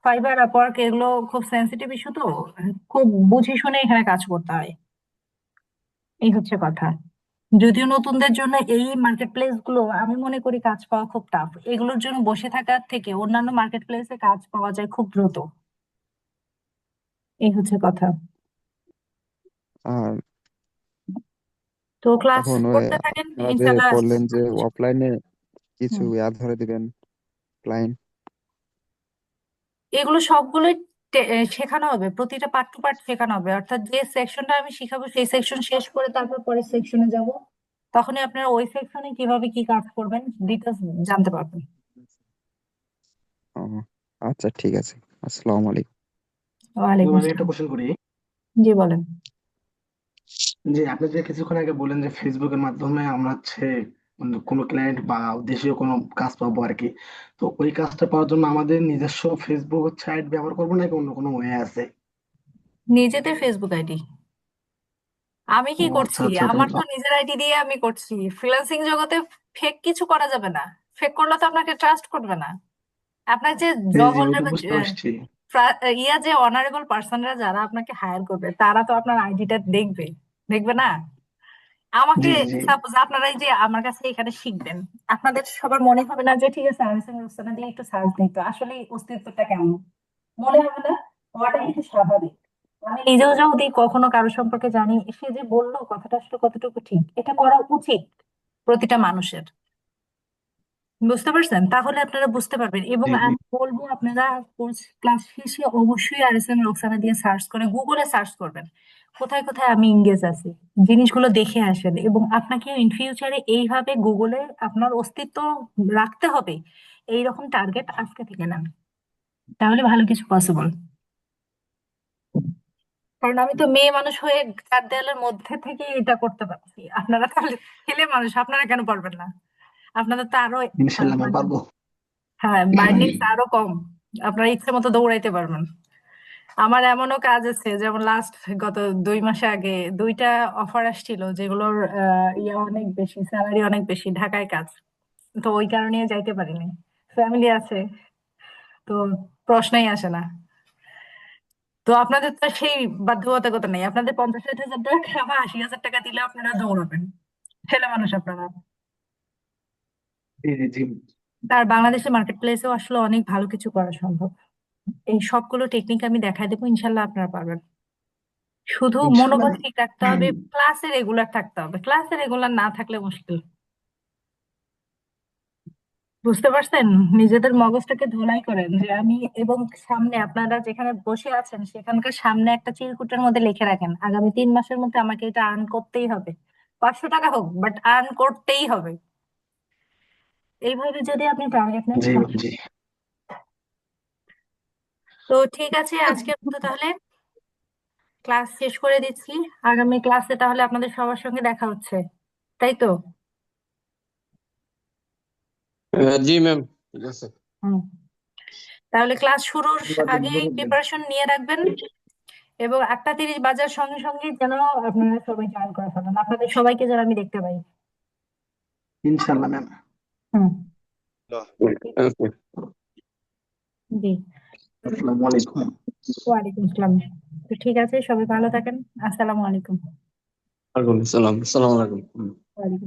ফাইবার আপওয়ার্ক এগুলো খুব সেন্সিটিভ ইস্যু, তো খুব বুঝে শুনে এখানে কাজ করতে হয়। এই হচ্ছে কথা। যদিও নতুনদের জন্য এই মার্কেট প্লেস গুলো আমি মনে করি কাজ পাওয়া খুব টাফ, এগুলোর জন্য বসে থাকার থেকে অন্যান্য মার্কেট প্লেসে কাজ পাওয়া যায় খুব দ্রুত। এই হচ্ছে কথা। আর তো ক্লাস এখন ওই করতে থাকেন, আপনারা যে ইনশাল্লাহ। বললেন যে অফলাইনে কিছু হুম। ধরে দিবেন ক্লায়েন্ট, এগুলো সবগুলোই শেখানো হবে, প্রতিটা পার্ট টু পার্ট শেখানো হবে, অর্থাৎ যে সেকশনটা আমি শিখাবো সেই সেকশন শেষ করে তারপর পরের সেকশনে যাব, তখনই আপনারা ওই সেকশনে কিভাবে কি কাজ করবেন ডিটেলস জানতে পারবেন। আচ্ছা ঠিক আছে। আসসালামু আলাইকুম। ওয়ালাইকুম আমি একটা আসসালাম। কোশ্চেন করি জি বলেন। যে আপনি যে কিছুক্ষণ আগে বলেন যে ফেসবুকের মাধ্যমে আমরা হচ্ছে কোনো ক্লায়েন্ট বা দেশীয় কোনো কাজ পাবো আর কি, তো ওই কাজটা পাওয়ার জন্য আমাদের নিজস্ব ফেসবুক সাইট ব্যবহার করবো নাকি অন্য কোনো ওয়ে আছে? নিজেদের ফেসবুক আইডি। আমি ও কি আচ্ছা করছি, আচ্ছা, তাহলে আমার তো তো নিজের আইডি দিয়ে আমি করছি। ফ্রিল্যান্সিং জগতে ফেক কিছু করা যাবে না। ফেক করলে তো আপনাকে ট্রাস্ট করবে না। আপনার যে জি জব জি, ওই তো অনারেবল, বুঝতে পারছি। যে অনারেবল পার্সনরা যারা আপনাকে হায়ার করবে, তারা তো আপনার আইডিটা দেখবে, দেখবে না? আমাকে জি জি। সাপোজ আপনারা এই যে আমার কাছে এখানে শিখবেন, আপনাদের সবার মনে হবে না যে ঠিক আছে আরিসেম রোস্তানা দিয়ে একটু সার্চ দিই তো আসলে অস্তিত্বটা কেমন, মনে হবে না? হওয়াটা কিন্তু স্বাভাবিক। আমি নিজেও যদি কখনো কারো সম্পর্কে জানি, সে যে বললো কথাটা আসলে কতটুকু ঠিক, এটা করা উচিত প্রতিটা মানুষের। বুঝতে পারছেন? তাহলে আপনারা বুঝতে পারবেন। এবং জি জি। আমি বলবো আপনারা কোর্স ক্লাস শেষে অবশ্যই RSM রোকসানা দিয়ে সার্চ করে গুগলে সার্চ করবেন কোথায় কোথায় আমি ইংগেজ আছি, জিনিসগুলো দেখে আসেন। এবং আপনাকে ইন ফিউচারে এইভাবে গুগলে আপনার অস্তিত্ব রাখতে হবে, এইরকম টার্গেট আজকে থেকে নেন, তাহলে ভালো কিছু পসিবল। কারণ আমি তো মেয়ে মানুষ হয়ে চার দেয়ালের মধ্যে থেকে এটা করতে পারছি, আপনারা তাহলে ছেলে মানুষ, আপনারা কেন পারবেন না? আপনাদের তো আরো ইনশাল্লাহ ম্যাম, পারবো। হ্যাঁ বার্নিংস আরো কম, আপনারা ইচ্ছে মতো দৌড়াইতে পারবেন। আমার এমনও কাজ আছে, যেমন লাস্ট গত 2 মাস আগে 2টা অফার আসছিল, যেগুলোর ইয়ে অনেক বেশি, স্যালারি অনেক বেশি, ঢাকায় কাজ। তো ওই কারণে যাইতে পারিনি, ফ্যামিলি আছে, তো প্রশ্নই আসে না। তো আপনাদের তো সেই বাধ্যবাধকতা নেই, আপনাদের 50-60 হাজার টাকা বা 80 হাজার টাকা দিলে আপনারা দৌড়াবেন, ছেলে মানুষ আপনারা। জি জি জি। আর বাংলাদেশের মার্কেট প্লেসেও আসলে অনেক ভালো কিছু করা সম্ভব। এই সবগুলো টেকনিক আমি দেখাই দেবো, ইনশাল্লাহ আপনারা পারবেন। শুধু ইনশাল্লাহ। মনোবল ঠিক রাখতে হবে, ক্লাসে রেগুলার থাকতে হবে, ক্লাসে রেগুলার না থাকলে মুশকিল। বুঝতে পারছেন? নিজেদের মগজটাকে ধোলাই করেন যে আমি, এবং সামনে আপনারা যেখানে বসে আছেন সেখানকার সামনে একটা চিরকুটের মধ্যে লিখে রাখেন আগামী 3 মাসের মধ্যে আমাকে এটা আর্ন করতেই হবে, 500 টাকা হোক, বাট আর্ন করতেই হবে। এইভাবে যদি আপনি টার্গেট নেন, জি ম্যাম, জি। তো ঠিক আছে, আজকের মতো তাহলে ক্লাস শেষ করে দিচ্ছি। আগামী ক্লাসে তাহলে আপনাদের সবার সঙ্গে দেখা হচ্ছে, তাই তো? জি ম্যাম, ঠিক আছে। হুম। তাহলে ক্লাস শুরুর ধন্যবাদ আগেই ধন্যবাদ ম্যাম। প্রিপারেশন নিয়ে রাখবেন এবং 8:30 বাজার সঙ্গে সঙ্গে যেন আপনারা সবাই জয়েন করে ফেলেন, আপনাদের সবাইকে যেন আমি দেখতে পাই। ইনশাল্লাহ ম্যাম। হুম, Okay. জি, আসসালামু আলাইকুম। ওয়ালাইকুম আসসালাম। তো ঠিক আছে, সবাই ভালো থাকেন। আসসালামু আলাইকুম। আসসালাম আলাইকুম। ওয়ালাইকুম